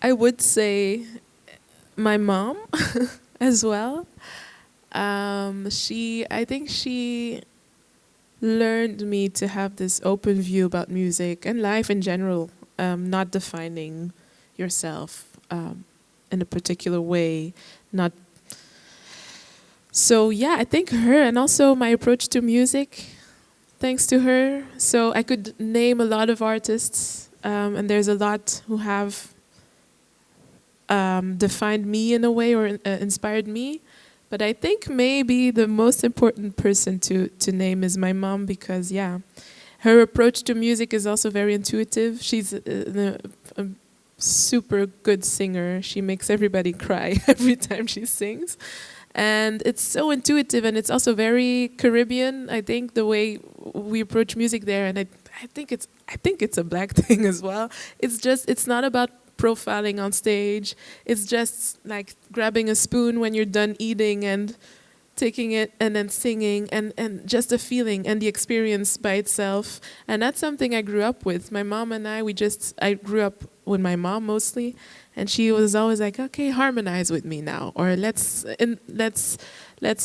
I would say my mom as well. I think she learned me to have this open view about music and life in general, not defining yourself in a particular way, not. So yeah, I think her, and also my approach to music, thanks to her. So I could name a lot of artists, and there's a lot who have defined me in a way or inspired me. But I think maybe the most important person to name is my mom, because yeah, her approach to music is also very intuitive. She's a super good singer. She makes everybody cry every time she sings. And it's so intuitive, and it's also very Caribbean, I think, the way we approach music there. And I think it's a black thing as well. It's not about profiling on stage. It's just like grabbing a spoon when you're done eating and taking it and then singing, and just the feeling and the experience by itself. And that's something I grew up with. My mom and I grew up with my mom mostly, and she was always like, okay, harmonize with me now, or let's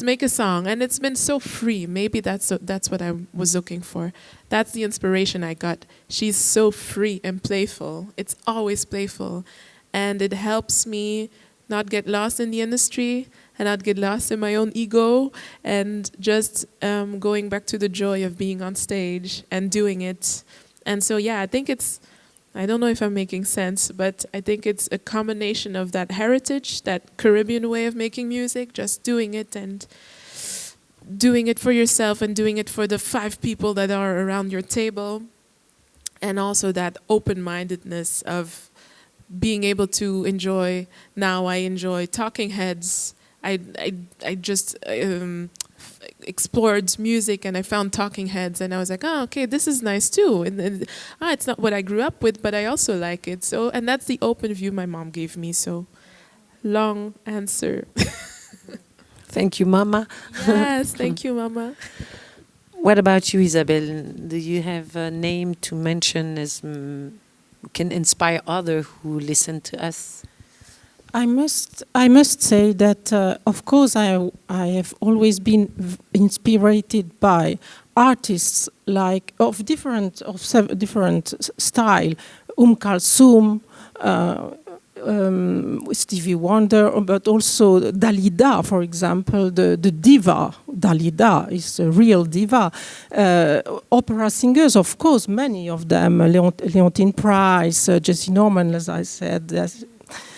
make a song. And it's been so free. Maybe that's what I was looking for. That's the inspiration I got. She's so free and playful. It's always playful. And it helps me not get lost in the industry and not get lost in my own ego, and just going back to the joy of being on stage and doing it. And so, yeah, I don't know if I'm making sense, but I think it's a combination of that heritage, that Caribbean way of making music, just doing it and doing it for yourself and doing it for the 5 people that are around your table. And also that open-mindedness of being able to enjoy. Now I enjoy Talking Heads. I just explored music, and I found Talking Heads, and I was like, oh, okay, this is nice too. And it's not what I grew up with, but I also like it. So, and that's the open view my mom gave me. So, long answer. Thank you, Mama. Yes, thank you, Mama. What about you, Isabelle? Do you have a name to mention as can inspire others who listen to us? I must say that, of course, I have always been inspired by artists of different style, Kulthum, Stevie Wonder, but also Dalida, for example, the diva. Dalida is a real diva. Opera singers, of course, many of them. Leontine Price, Jessie Norman, as I said.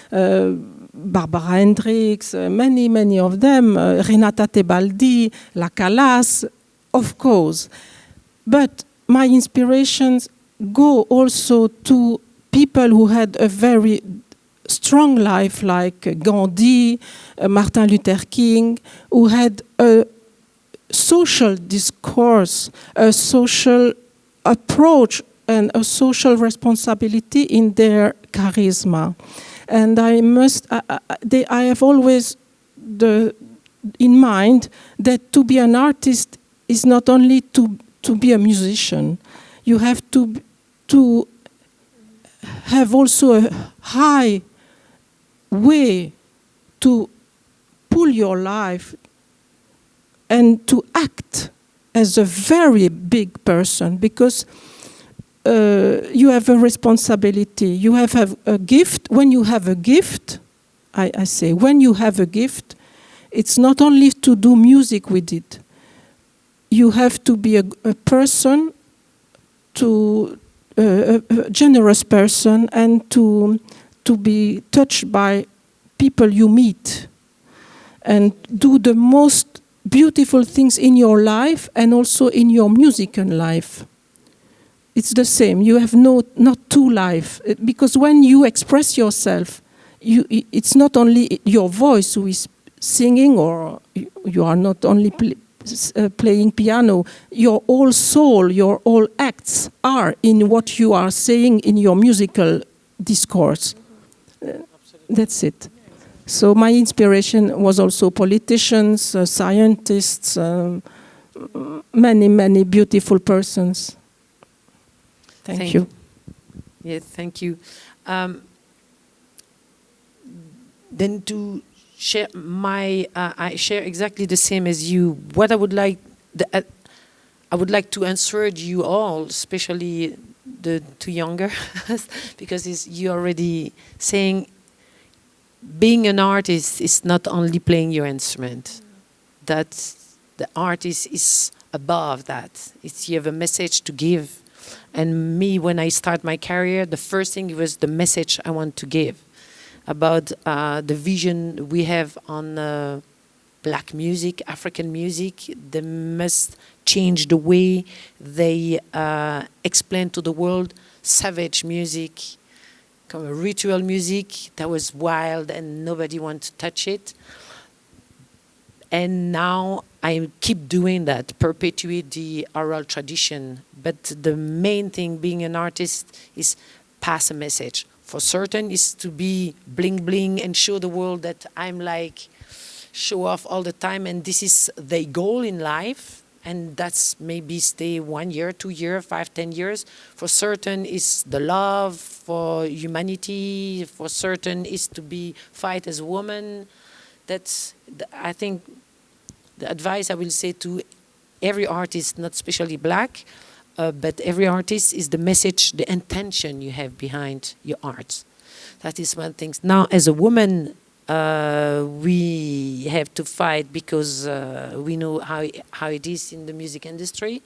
Barbara Hendricks, many of them, Renata Tebaldi, La Calas, of course. But my inspirations go also to people who had a very strong life, like Gandhi, Martin Luther King, who had a social discourse, a social approach, and a social responsibility in their charisma. And I have always in mind that to be an artist is not only to be a musician. You have to have also a high way to pull your life and to act as a very big person, because you have a responsibility. You have a gift. When you have a gift, I say, when you have a gift, it's not only to do music with it. You have to be a person, a generous person, and to be touched by people you meet, and do the most beautiful things in your life and also in your musical life. It's the same. You have not two lives, because when you express yourself, it's not only your voice who is singing, or you are not only playing piano. Your whole soul, your whole acts are in what you are saying in your musical discourse. That's it. So my inspiration was also politicians, scientists, many beautiful persons. Thank you. Yes, thank you. Then to share I share exactly the same as you. What I would like, I would like to answer you all, especially the two younger, because you're already saying being an artist is not only playing your instrument. That the artist is above that. It's you have a message to give. And me, when I start my career, the first thing was the message I want to give about the vision we have on black music, African music. They must change the way they explain to the world savage music, kind of ritual music that was wild and nobody wants to touch it. And now I keep doing that, perpetuate the oral tradition. But the main thing being an artist is pass a message. For certain is to be bling bling and show the world that I'm like show off all the time, and this is their goal in life. And that's maybe stay 1 year, 2 years, 5, 10 years. For certain is the love for humanity. For certain is to be fight as a woman. That's, I think, the advice I will say to every artist, not especially black, but every artist is the message, the intention you have behind your art. That is one thing. Now, as a woman, we have to fight because we know how it is in the music industry.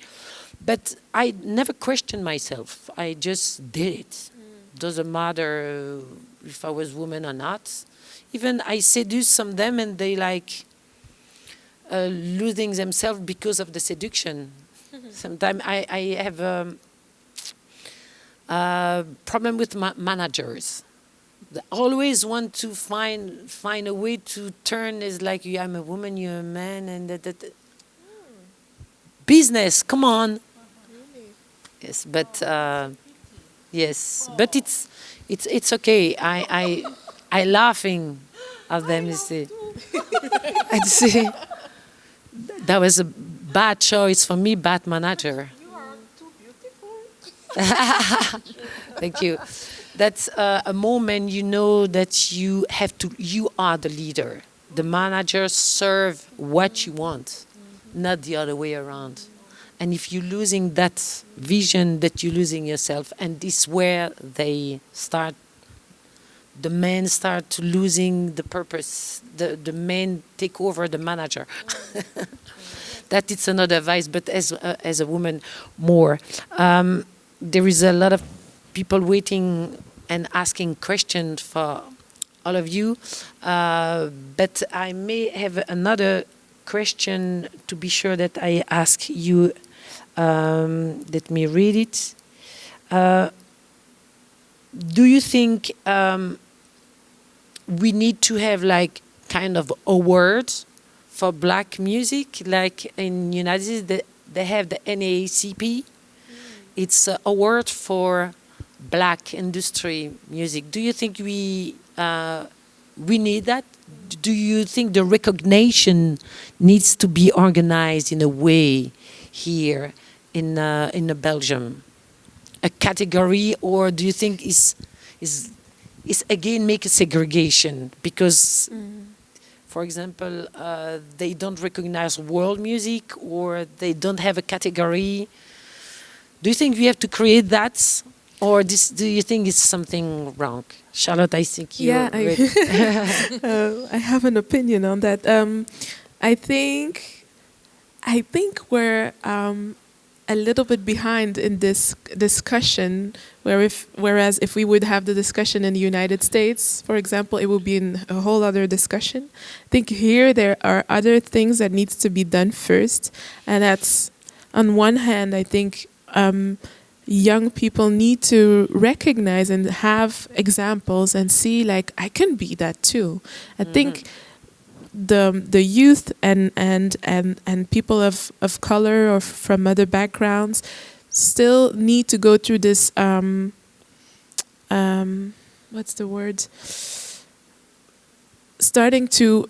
But I never questioned myself. I just did it. Doesn't matter if I was woman or not. Even I seduce some of them and they like losing themselves because of the seduction. Sometimes I have a problem with managers. They always want to find a way to turn as like I'm a woman, you're a man, and that. Business, come on. Yes, but yes, but it's okay. I laughing at them. You see, I'd say that was a bad choice for me, bad manager. You are too beautiful. Thank you. That's a moment you know that you are the leader. The manager serve what you want, not the other way around. And if you're losing that vision, that you're losing yourself, and this is where the men start losing the purpose. The men take over the manager. That it's another advice, but as a woman, more. There is a lot of people waiting and asking questions for all of you, but I may have another question to be sure that I ask you. Let me read it. Do you think we need to have like kind of awards for black music, like in United States they have the NAACP? It's an award for black industry music. Do you think we need that? Do you think the recognition needs to be organized in a way here in Belgium, a category, or do you think is again make a segregation because, for example, they don't recognize world music or they don't have a category? Do you think we have to create that, or do you think it's something wrong? Charlotte, I think you. Yeah, I have an opinion on that. I think we're a little bit behind in this discussion. Whereas if we would have the discussion in the United States, for example, it would be a whole other discussion. I think here there are other things that needs to be done first, and that's on one hand, I think. Young people need to recognize and have examples and see like I can be that too. I think the youth and people of color or from other backgrounds still need to go through this what's the word? Starting to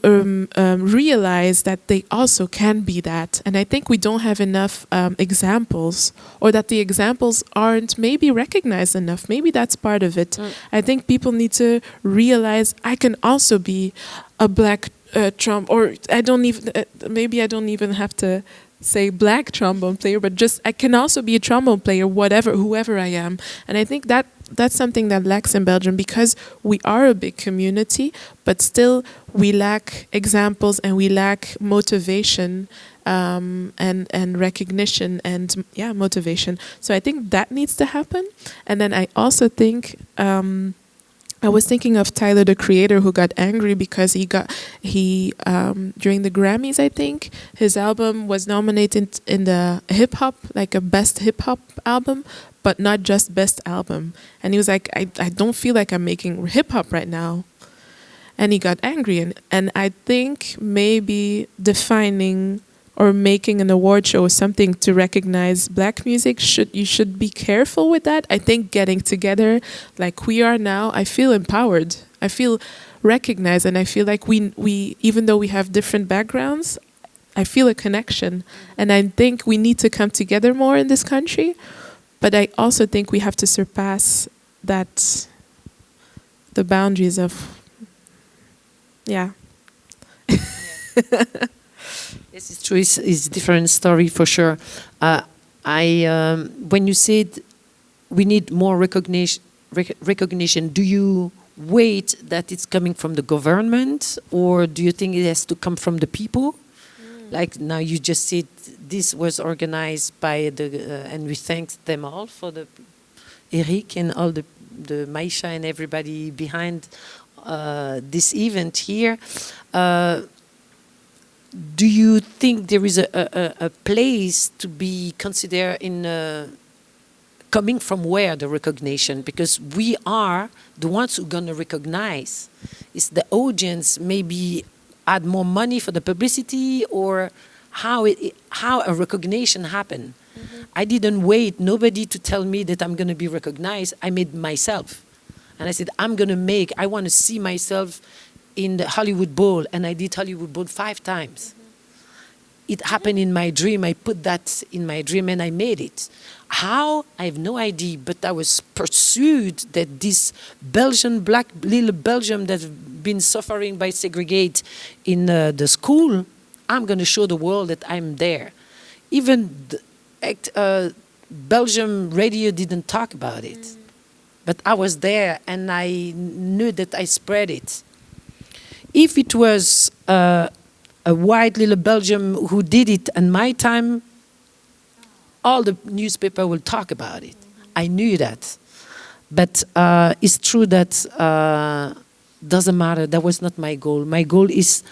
realize that they also can be that. And I think we don't have enough examples, or that the examples aren't maybe recognized enough. Maybe that's part of it. I think people need to realize I can also be a black or I don't even maybe I don't even have to say black trombone player, but just I can also be a trombone player, whoever I am. And I think that's something that lacks in Belgium, because we are a big community, but still we lack examples and we lack motivation and recognition and motivation. So I think that needs to happen. And then I also think I was thinking of Tyler, the Creator, who got angry because he during the Grammys, I think, his album was nominated in the hip hop, like a best hip hop album, but not just best album. And he was like, I don't feel like I'm making hip hop right now. And he got angry. And I think maybe defining or making an award show or something to recognize black music, you should be careful with that. I think getting together like we are now, I feel empowered. I feel recognized, and I feel like we even though we have different backgrounds, I feel a connection. And I think we need to come together more in this country. But I also think we have to surpass the boundaries of Yes, it's true. It's a different story for sure. When you said we need more recognition, do you wait that it's coming from the government, or do you think it has to come from the people? Like now you just said this was organized by and we thank them all for the Eric and all the Maisha and everybody behind this event here. Do you think there is a place to be considered in coming from where the recognition? Because we are the ones who are going to recognize. Is the audience maybe add more money for the publicity, or how a recognition happen? Mm-hmm. I didn't wait nobody to tell me that I'm going to be recognized. I made myself, and I said I want to see myself in the Hollywood Bowl, and I did Hollywood Bowl 5 times. Mm-hmm. It happened in my dream. I put that in my dream and I made it. How? I have no idea, but I was pursued that this Belgian, black little Belgium that's been suffering by segregate in the school, I'm going to show the world that I'm there. Even Belgium radio didn't talk about it, but I was there and I knew that I spread it. If it was a white little Belgium who did it in my time, all the newspaper will talk about it. I knew that. But it's true that doesn't matter. That was not my goal. My goal is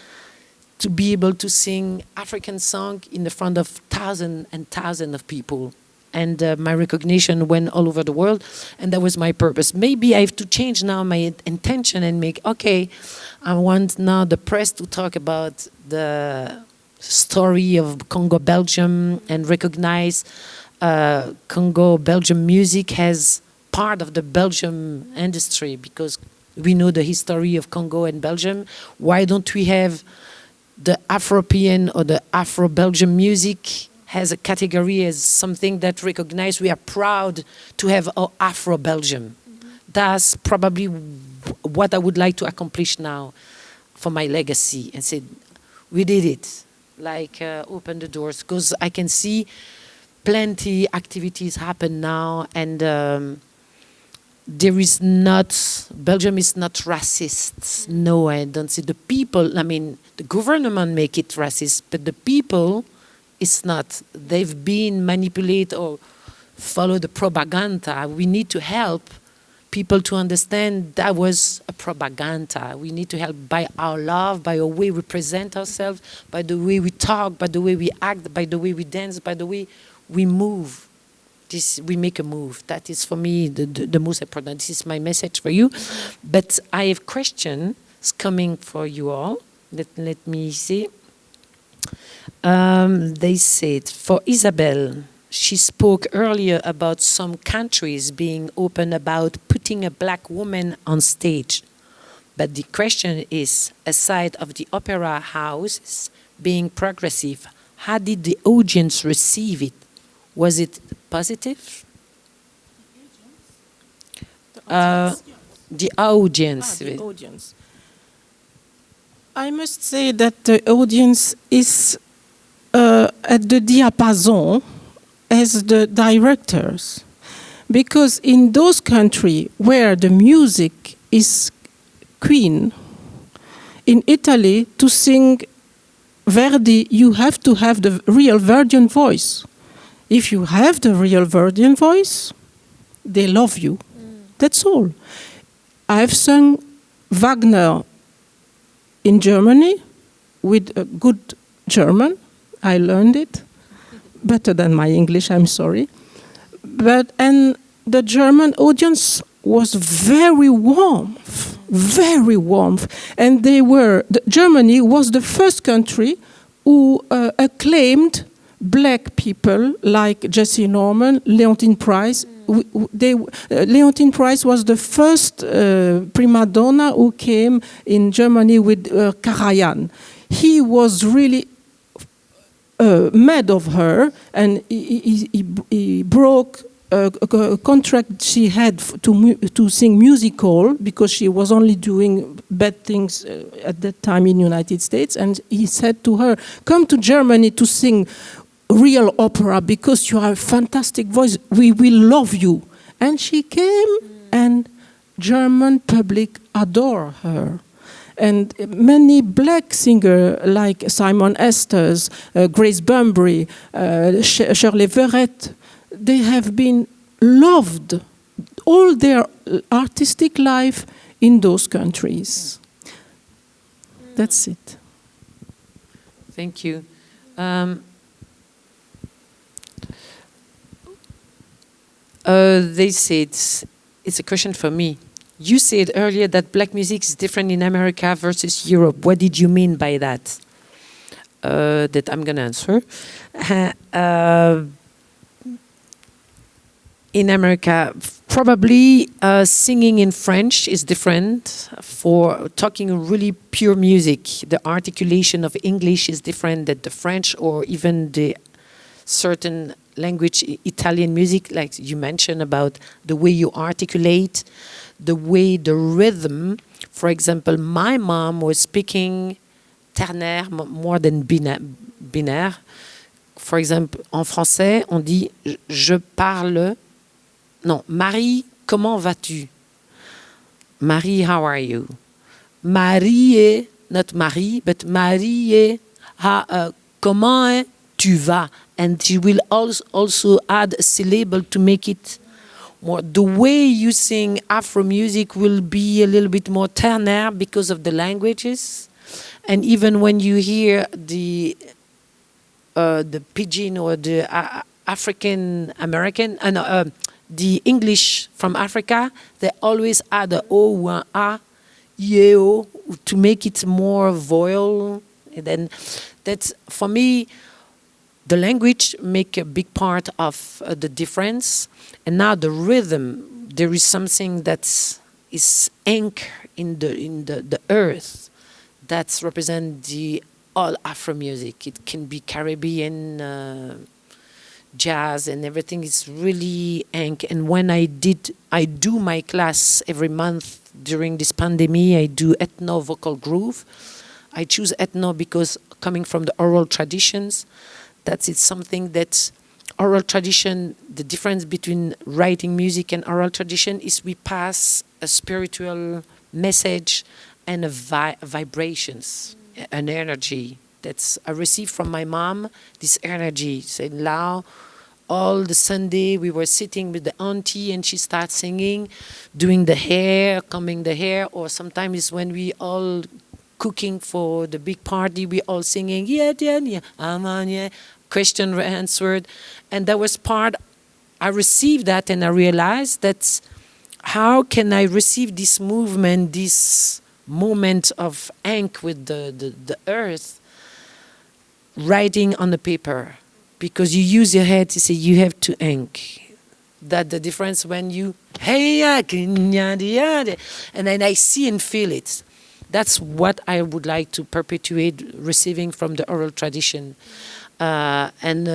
to be able to sing African song in the front of thousands and thousands of people. And my recognition went all over the world, and that was my purpose. Maybe I have to change now my intention and make, okay, I want now the press to talk about the story of Congo, Belgium, and recognize Congo, Belgium music as part of the Belgium industry, because we know the history of Congo and Belgium. Why don't we have the Afropean or the Afro-Belgium music has a category as something that recognizes we are proud to have our Afro-Belgium. Mm-hmm. That's probably what I would like to accomplish now for my legacy, and say, we did it, like open the doors, because I can see plenty activities happen now, and Belgium is not racist. No, I don't see the people, the government make it racist, but the people, it's not. They've been manipulated or follow the propaganda. We need to help people to understand that was a propaganda. We need to help by our love, by our way we present ourselves, by the way we talk, by the way we act, by the way we dance, by the way we move. We make a move. That is for me the most important. This is my message for you. But I have questions coming for you all. Let me see. They said, for Isabelle, she spoke earlier about some countries being open about putting a black woman on stage. But the question is, aside of the opera houses being progressive, how did the audience receive it? Was it positive? The audience. The audience. The audience. I must say that the audience is at the diapason as the directors. Because in those countries where the music is queen, in Italy, to sing Verdi, you have to have the real Verdian voice. If you have the real Verdian voice, they love you. That's all. I've sung Wagner in Germany with a good German. I learned it better than my English, I'm sorry. And the German audience was very warm. And Germany was the first country who acclaimed black people like Jesse Norman, Leontine Price. Leontine Price was the first prima donna who came in Germany with Karajan. He was really mad of her, and he broke a contract she had to sing musical because she was only doing bad things at that time in the United States. And he said to her, "Come to Germany to sing real opera because you have a fantastic voice. We will love you." And she came, and German public adore her. And many black singers like Simon Esters, Grace Bunbury, Shirley Verrett, they have been loved all their artistic life in those countries. That's it. Thank you. They said, it's a question for me. You said earlier that black music is different in America versus Europe. What did you mean by that? That I'm going to answer. In America, probably singing in French is different. For talking really pure music, the articulation of English is different than the French or even the certain language Italian music, like you mentioned about the way you articulate, the way the rhythm. For example, my mom was speaking ternaire more than binaire. For example, en français, on dit je parle. Non, Marie, comment vas-tu? Marie, how are you? Marie, not Marie, but Marie, comment tu vas? And she will also add a syllable to make it more. The way you sing Afro music will be a little bit more ternaire because of the languages. And even when you hear the pidgin or the African American, the English from Africa, they always add a O or a, yeo, to make it more vowel. And then that's, for me, the language make a big part of the difference. And now the rhythm, there is something that is anchored in the earth that represent the all Afro music. It can be Caribbean, jazz and everything is really anchored. And when I do my class every month during this pandemic, I do ethno vocal groove. I choose ethno because coming from the oral traditions, it's something that oral tradition, the difference between writing music and oral tradition is we pass a spiritual message and a vibrations, an energy that's I received from my mom, this energy. Say now, all the Sunday we were sitting with the auntie and she starts singing, doing the hair, combing the hair, or sometimes when we all cooking for the big party, we all singing, yeah, yeah, question answered. And that was part, I received that and I realized that how can I receive this movement, this moment of ink with the earth, writing on the paper, because you use your head to say you have to ink. That the difference when you, hey, and then I see and feel it. That's what I would like to perpetuate, receiving from the oral tradition. And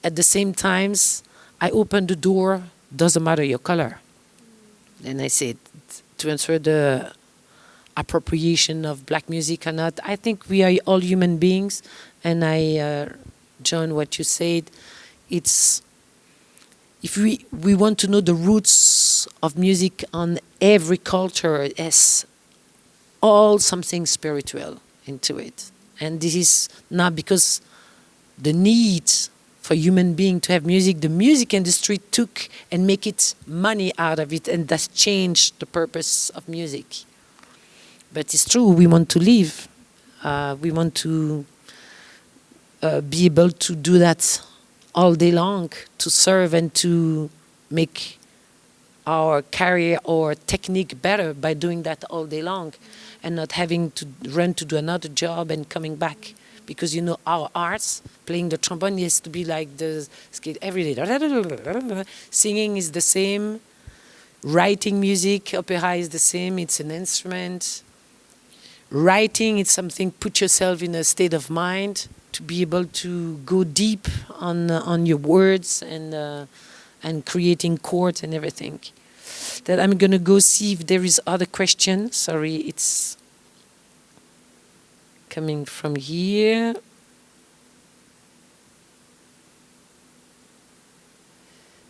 at the same times, I open the door, doesn't matter your color. And I said, to answer the appropriation of black music or not. I think we are all human beings, and I join what you said. It's if we want to know the roots of music on every culture, as all something spiritual into it. And this is not because the need for human being to have music, the music industry took and make it money out of it, and that's changed the purpose of music. But it's true, we want to live. We want to be able to do that all day long, to serve and to make our career or technique better by doing that all day long, and not having to run to do another job and coming back. Because our arts, playing the trombone is to be like the skate every day. Singing is the same. Writing music, opera is the same. It's an instrument. Writing, it's something, put yourself in a state of mind to be able to go deep on your words and creating chords and everything. That I'm gonna go see if there is other question. Sorry, it's coming from here.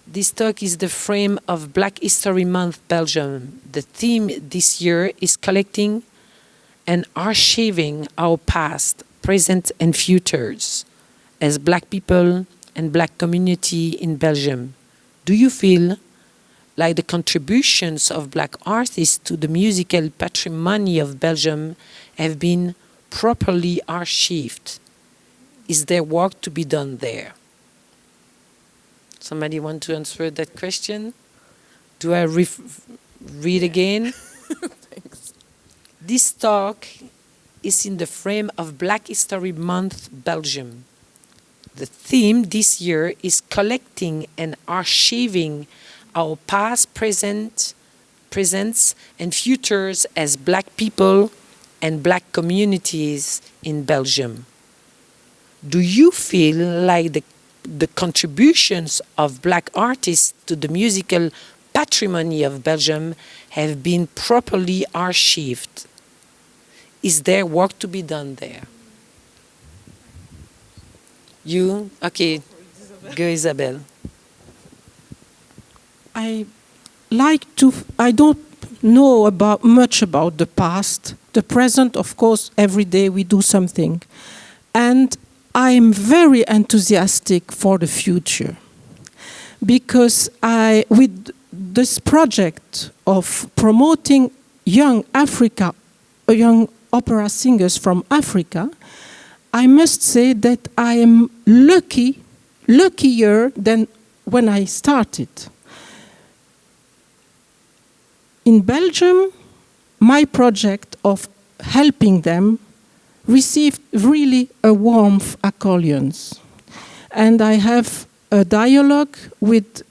This talk is the frame of Black History Month Belgium. The theme this year is collecting and archiving our past, present and futures as black people and black community in Belgium. Do you feel like the contributions of black artists to the musical patrimony of Belgium have been properly archived? Is there work to be done there? Somebody want to answer that question? Do I read again? Thanks. This talk is in the frame of Black History Month Belgium. The theme this year is collecting and archiving our past, presents, and futures as black people and black communities in Belgium. Do you feel like the contributions of black artists to the musical patrimony of Belgium have been properly archived? Is there work to be done there? You? Okay. Go, Isabelle. I don't know much about the past. The present, of course, every day we do something. And I'm very enthusiastic for the future. Because with this project of promoting young opera singers from Africa, I must say that I am luckier than when I started. In Belgium, my project of helping them received really a warm accolades. And I have a dialogue with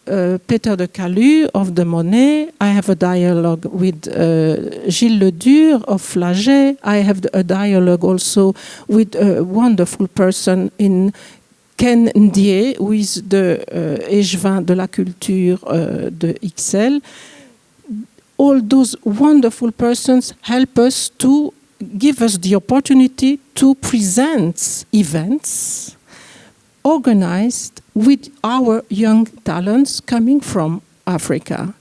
Peter de Calu of the Monet. I have a dialogue with Gilles Ledur of Flaget. I have a dialogue also with a wonderful person in Ken Ndié, who is the échevin de la culture de XL. All those wonderful persons help us to give us the opportunity to present events organized with our young talents coming from Africa,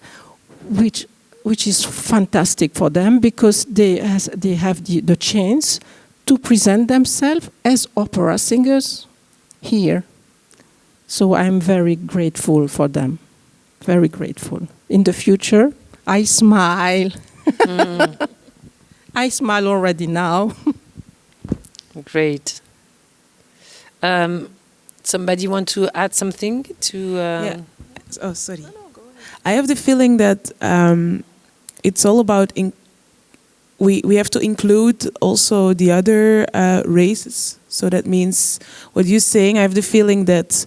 which is fantastic for them because they have the chance to present themselves as opera singers here. So I'm very grateful for them, very grateful. In the future, I smile. I smile already now. Great. Somebody want to add something to? Yeah. Oh, sorry. No, go ahead. I have the feeling that it's all about we have to include also the other races. So that means what you're saying. I have the feeling that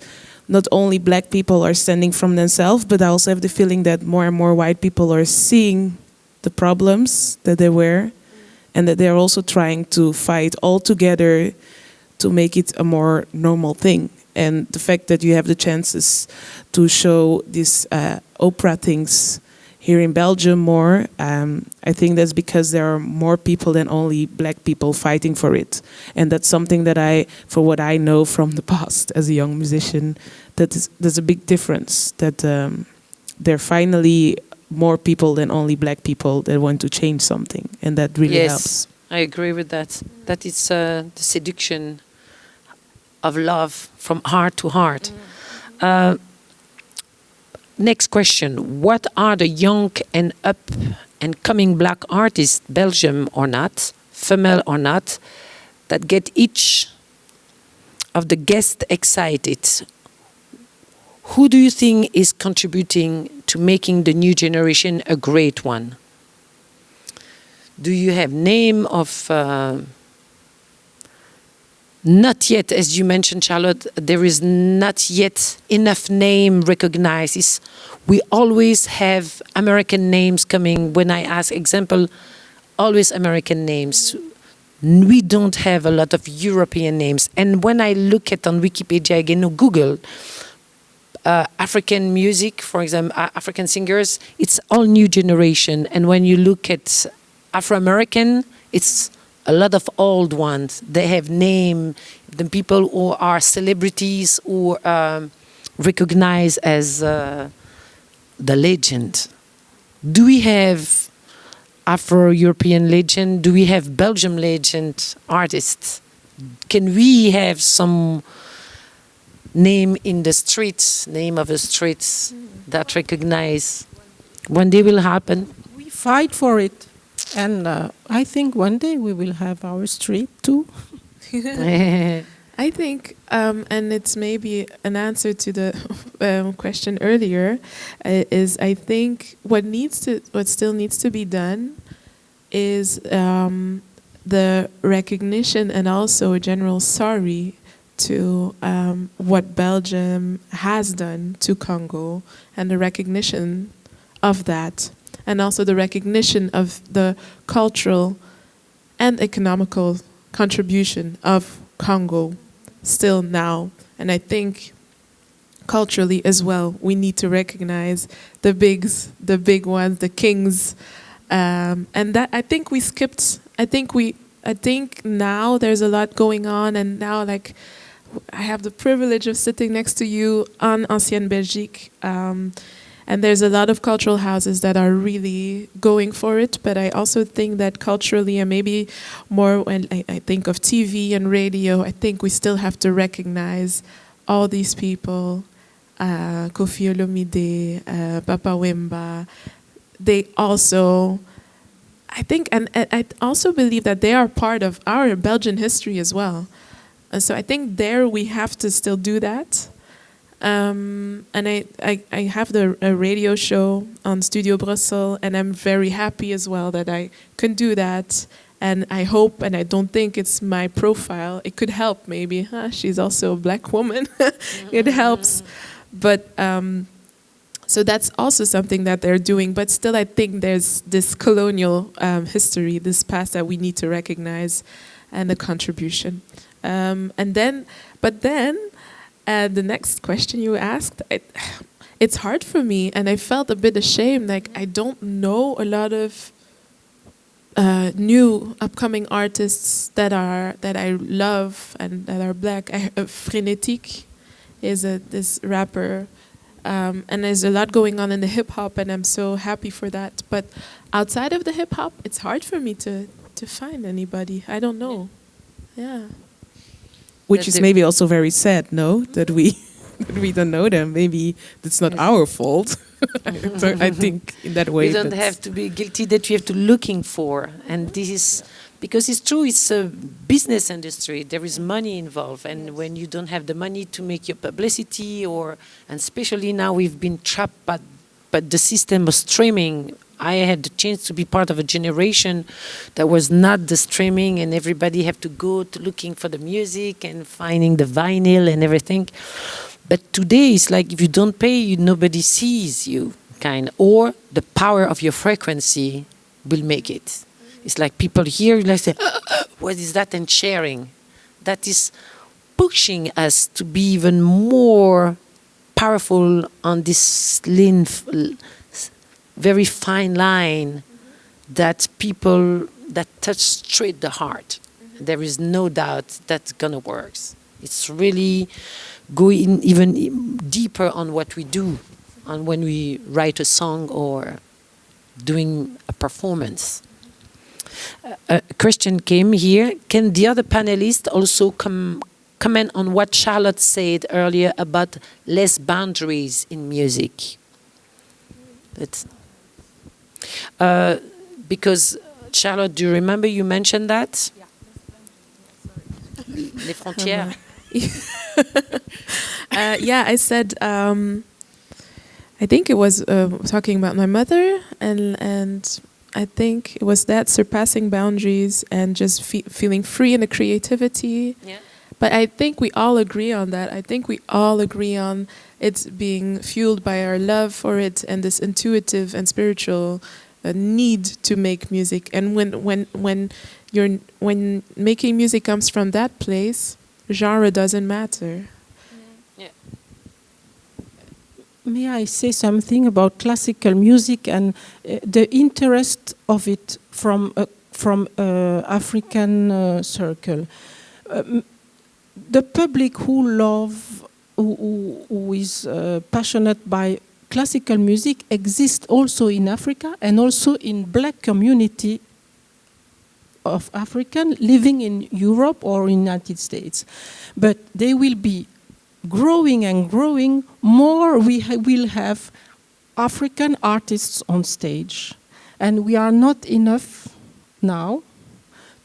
not only black people are standing from themselves, but I also have the feeling that more and more white people are seeing the problems that there were, and that they're also trying to fight all together to make it a more normal thing. And the fact that you have the chances to show these opera things here in Belgium more. I think that's because there are more people than only black people fighting for it. And that's something that for what I know from the past as a young musician, there's a big difference. That there are finally more people than only black people that want to change something. And that really helps. I agree with that. That is the seduction of love from heart to heart. Next question. What are the young and up and coming black artists, Belgium or not, female or not, that get each of the guests excited? Who do you think is contributing to making the new generation a great one? Do you have name of... not yet, as you mentioned, Charlotte, there is not yet enough name recognized. We always have American names coming. When I ask example, always American names. We don't have a lot of European names. And when I look at on Wikipedia again or Google, African music, for example, African singers, it's all new generation. And when you look at Afro-American, it's a lot of old ones. They have name, the people who are celebrities or recognized as the legend. Do we have Afro-European legend? Do we have Belgian legend artists? Can we have some name in the streets, name of the streets that recognize? One day will happen. We fight for it. And I think one day we will have our street too. I think, and it's maybe an answer to the question earlier, is I think what still needs to be done is the recognition and also a general sorry to what Belgium has done to Congo and the recognition of that. And also the recognition of the cultural and economical contribution of Congo still now. And I think culturally as well, we need to recognize the big ones, the kings. And that I think we skipped. I think now there's a lot going on, and now like I have the privilege of sitting next to you on Ancienne Belgique. And there's a lot of cultural houses that are really going for it. But I also think that culturally, and maybe more when I think of TV and radio, I think we still have to recognize all these people, Kofi Olomide, Papa Wemba. They also, I think, and I also believe that they are part of our Belgian history as well. And so I think there we have to still do that. And I have a radio show on Studio Brussels, and I'm very happy as well that I can do that. And I hope, and I don't think it's my profile, it could help maybe. She's also a black woman. It helps. But so that's also something that they're doing. But still, I think there's this colonial history, this past that we need to recognize, and the contribution. But then, the next question you asked, it's hard for me, and I felt a bit ashamed. Like I don't know a lot of new upcoming artists that I love and that are black. Frenetic is this rapper, and there's a lot going on in the hip hop, and I'm so happy for that. But outside of the hip hop, it's hard for me to find anybody. I don't know. Yeah. Which is maybe also very sad, no? That we don't know them. Maybe that's not our fault. So I think in that way. We don't have to be guilty that we have to looking for. And this is, because it's true, it's a business industry. There is money involved. And when you don't have the money to make your publicity, and especially now we've been trapped by the system of streaming. I had the chance to be part of a generation that was not the streaming, and everybody have to go to looking for the music and finding the vinyl and everything. But today it's like if you don't pay, nobody sees you, or the power of your frequency will make it. It's like people hear, like say, what is that? And sharing. That is pushing us to be even more powerful on this very fine line that people that touch straight the heart. There is no doubt that's gonna work. It's really going even deeper on what we do, on when we write a song or doing a performance. A question came here. Can the other panelists also comment on what Charlotte said earlier about less boundaries in music? Because Charlotte, do you remember you mentioned that? Les frontières. Yeah, I said. I think it was talking about my mother, and I think it was that surpassing boundaries and just feeling free in the creativity. Yeah. But I think we all agree on that. I think we all agree on it being fueled by our love for it and this intuitive and spiritual need to make music. And when making music comes from that place, genre doesn't matter. Yeah. May I say something about classical music and the interest of it from African circle? The public who is passionate by classical music exists also in Africa and also in black community of African living in Europe or United States. But they will be growing and growing more. We will have African artists on stage, and we are not enough now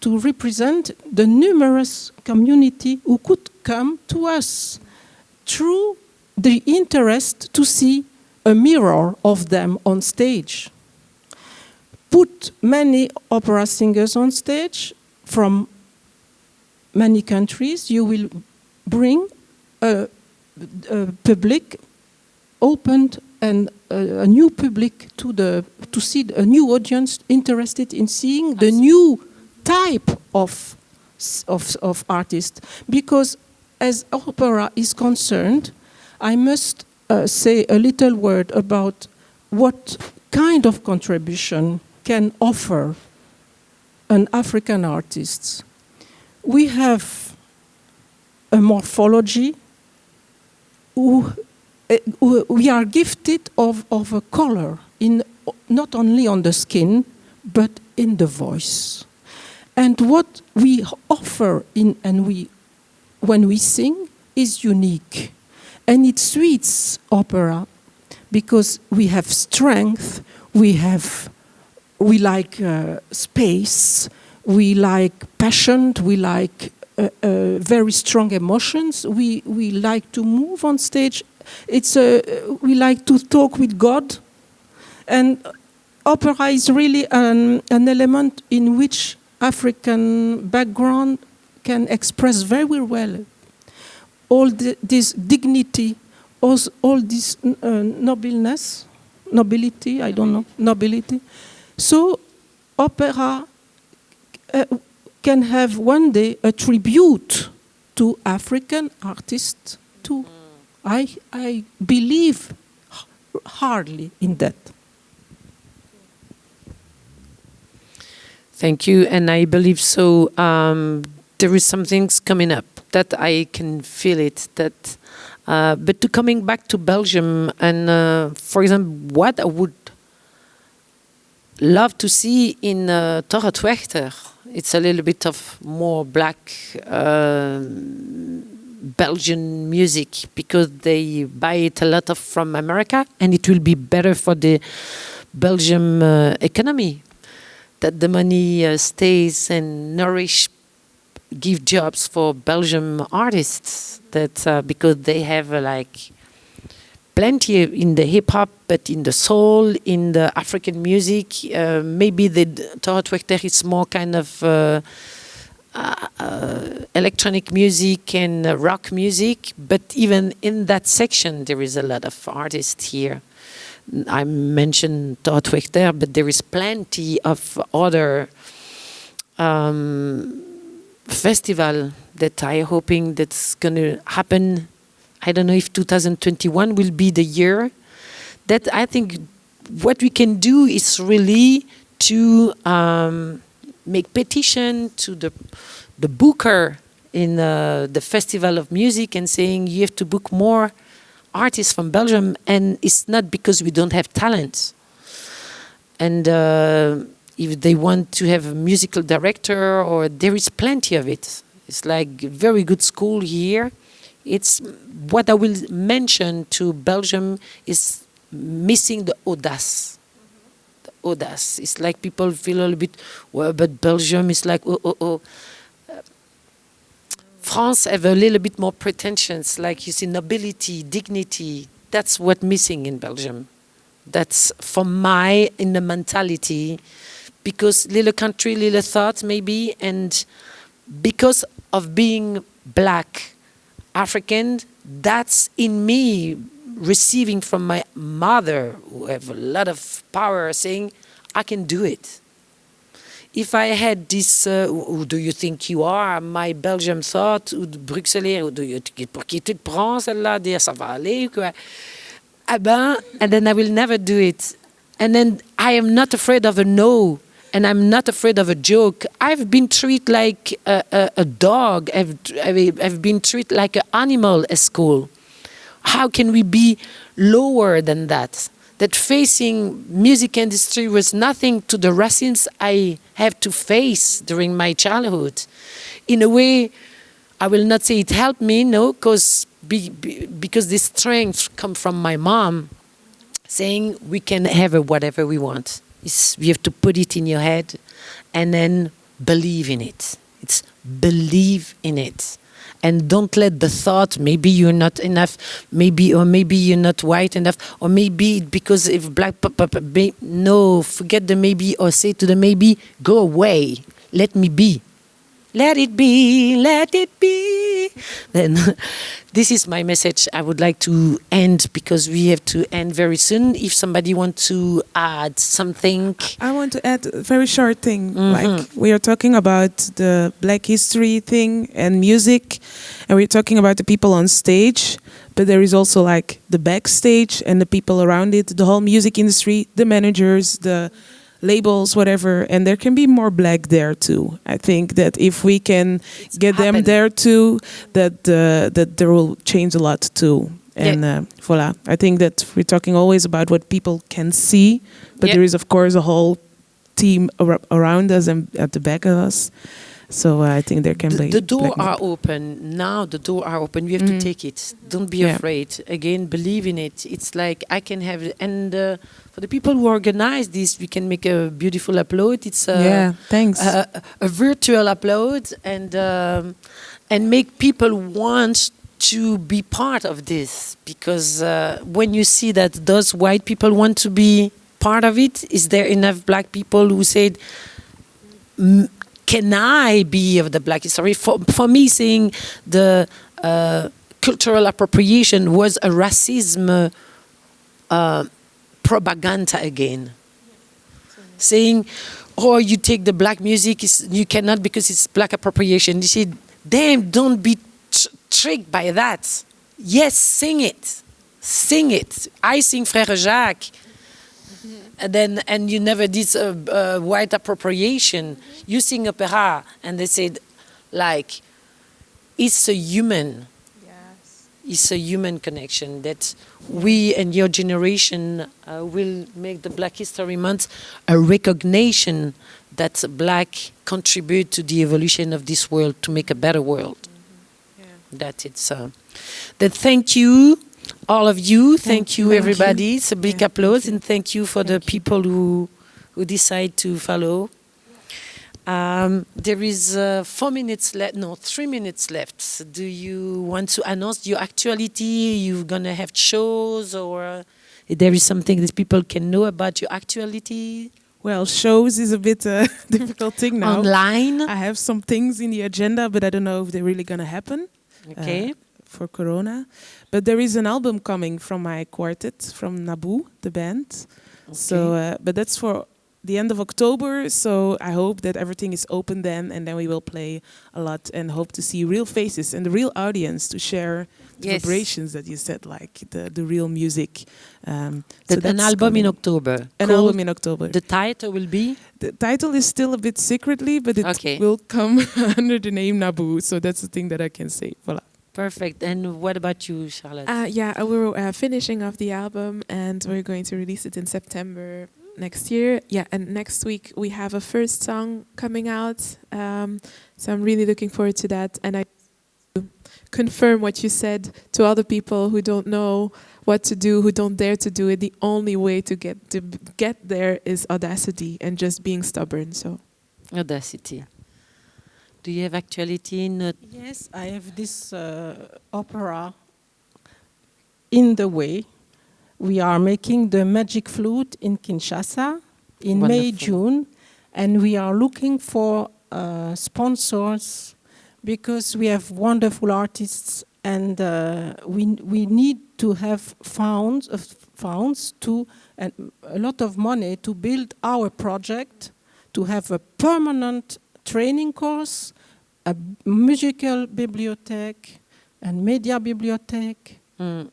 to represent the numerous community who could come to us through the interest to see a mirror of them on stage. Put many opera singers on stage from many countries, you will bring a public opened and a new public to see a new audience interested in seeing the new type of artist. Because as opera is concerned, I must say a little word about what kind of contribution can offer an African artist. We have a morphology. We are gifted of a color in not only on the skin but in the voice. And what we offer when we sing is unique, and it suits opera because we have strength, we like space, we like passion, we like very strong emotions. We like to move on stage. We like to talk with God, and opera is really an element in which African background can express very well all this dignity, all this nobility. I don't know, nobility. So opera can have one day a tribute to African artists too. I believe hardly in that. Thank you, and I believe so. There is some things coming up that I can feel it. But coming back to Belgium, and for example, what I would love to see in Torretwechter, it's a little bit of more black Belgian music because they buy it a lot from America, and it will be better for the Belgium economy. That the money stays and give jobs for Belgian artists. That because they have plenty in the hip hop, but in the soul, in the African music, maybe the Torretwechter is more kind of electronic music and rock music. But even in that section, there is a lot of artists here. I mentioned Torretwechter, but there is plenty of other festival that I'm hoping that's going to happen. I don't know if 2021 will be the year. That I think what we can do is really to make petition to the booker in the Festival of Music and saying you have to book more artists from Belgium, and it's not because we don't have talent. And if they want to have a musical director, or there is plenty of it. It's like very good school here. It's what I will mention to Belgium is missing the audace. The audace. It's like people feel a little bit, well, but Belgium is like, France have a little bit more pretensions, like you see, nobility, dignity. That's what missing in Belgium. That's in the mentality, because little country, little thought maybe, and because of being black, African, that's in me, receiving from my mother, who have a lot of power, saying, I can do it. If I had this, who do you think you are, my Belgian thought, ou Bruxelles, pour qui tu te prends celle-là, dire ça va aller, quoi. Ah ben, and then I will never do it. And then I am not afraid of a no, and I'm not afraid of a joke. I've been treated like a dog. I've been treated like an animal at school. How can we be lower than that? That facing music industry was nothing to the racism I have to face during my childhood. In a way, I will not say it helped me, no, because this strength come from my mom, saying we can have whatever we want. You have to put it in your head and then believe in it. It's believe in it. And don't let the thought, maybe you're not enough, maybe you're not white enough, or maybe because if black, no, forget the maybe, or say to the maybe, go away, let me be. Let it be, let it be. Then this is my message I would like to end, because we have to end very soon. If somebody wants to add something. I want to add a very short thing. Like, we are talking about the Black History thing and music, and we're talking about the people on stage, but there is also like the backstage and the people around it, the whole music industry, the managers, the labels, whatever, and there can be more black there too. I think that if we can get them there too, that there will change a lot too. And voila, I think that we're talking always about what people can see, but there is of course a whole team around us and at the back of us. So I think there can be. The door are open now. The door are open. You have to take it. Don't be afraid. Again, believe in it. It's like I can have it. And for the people who organize this, we can make a beautiful upload. It's thanks. A virtual upload, and make people want to be part of this, because when you see that those white people want to be part of it, is there enough black people who said, can I be of the black history? For me, saying the cultural appropriation was a racism propaganda again. Saying, oh, you take the black music, you cannot because it's black appropriation. You say, damn, don't be tricked by that. Yes, sing it. Sing it. I sing Frère Jacques. And you never did white appropriation. You sing opera, and they said, like, it's a human. Yes. It's a human connection that we and your generation will make the Black History Month a recognition that black contribute to the evolution of this world to make a better world. That it's that. Thank you. All of you, thank you everybody. It's a big applause, and thank you for the people who decide to follow. There is 4 minutes left, no, 3 minutes left. Do you want to announce your actuality? You're gonna have shows, or there is something that people can know about your actuality? Well, shows is a bit difficult thing now. Online? I have some things in the agenda, but I don't know if they're really gonna happen. Okay. For Corona. But there is an album coming from my quartet, from NABOU, the band. Okay. So, but that's for the end of October, so I hope that everything is open then, and then we will play a lot and hope to see real faces and the real audience to share the vibrations that you said, like the real music. So an album in October. An album in October. The title will be? The title is still a bit secretly, but it will come under the name NABOU, so that's the thing that I can say. Voilà. Perfect. And what about you, Charlotte? We're finishing off the album and we're going to release it in September next year. Yeah, and next week we have a first song coming out. So I'm really looking forward to that. And I confirm what you said to other people who don't know what to do, who don't dare to do it. The only way to get there is audacity and just being stubborn. So, audacity. Do you have actuality in? Yes, I have this opera in the way. We are making the Magic Flute in Kinshasa in May, June, and we are looking for sponsors because we have wonderful artists, and we need to have funds to and a lot of money to build our project, to have a permanent training course, a musical bibliothèque and media bibliothèque,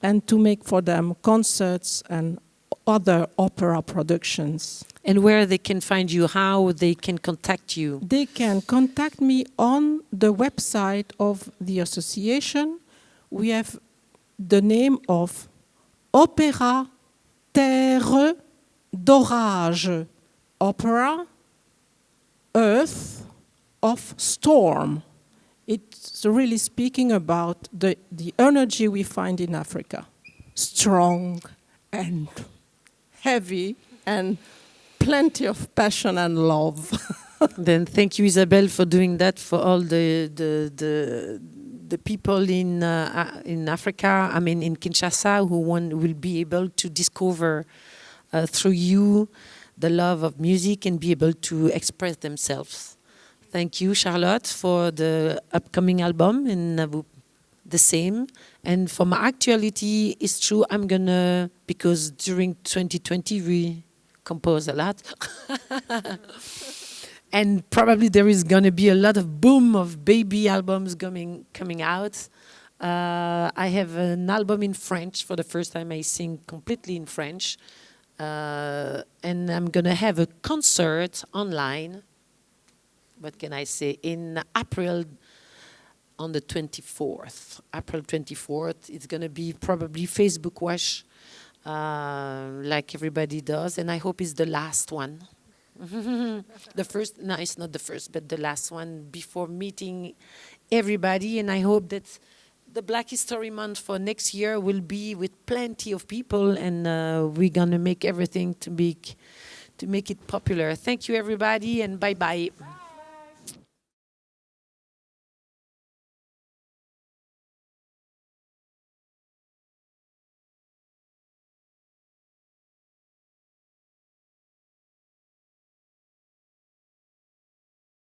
and to make for them concerts and other opera productions. And where they can find you, how they can contact you? They can contact me on the website of the association. We have the name of Opéra Terre d'Orage, Opera Earth of Storm. It's really speaking about the energy we find in Africa. Strong and heavy and plenty of passion and love. Then thank you, Isabelle, for doing that for all the people in Africa, I mean in Kinshasa, who will be able to discover through you the love of music and be able to express themselves. Thank you, Charlotte, for the upcoming album, and NABOU the same. And for my actuality, it's true, I'm gonna, because during 2020 we composed a lot. And probably there is gonna be a lot of boom of baby albums coming out. I have an album in French. For the first time I sing completely in French. And I'm gonna have a concert online. What can I say? In April, on the 24th. April 24th. It's gonna be probably Facebook Watch, like everybody does, and I hope it's the last one. The first, no, it's not the first, but the last one before meeting everybody. And I hope that the Black History Month for next year will be with plenty of people, and we're gonna make everything to make it popular. Thank you, everybody, and bye-bye.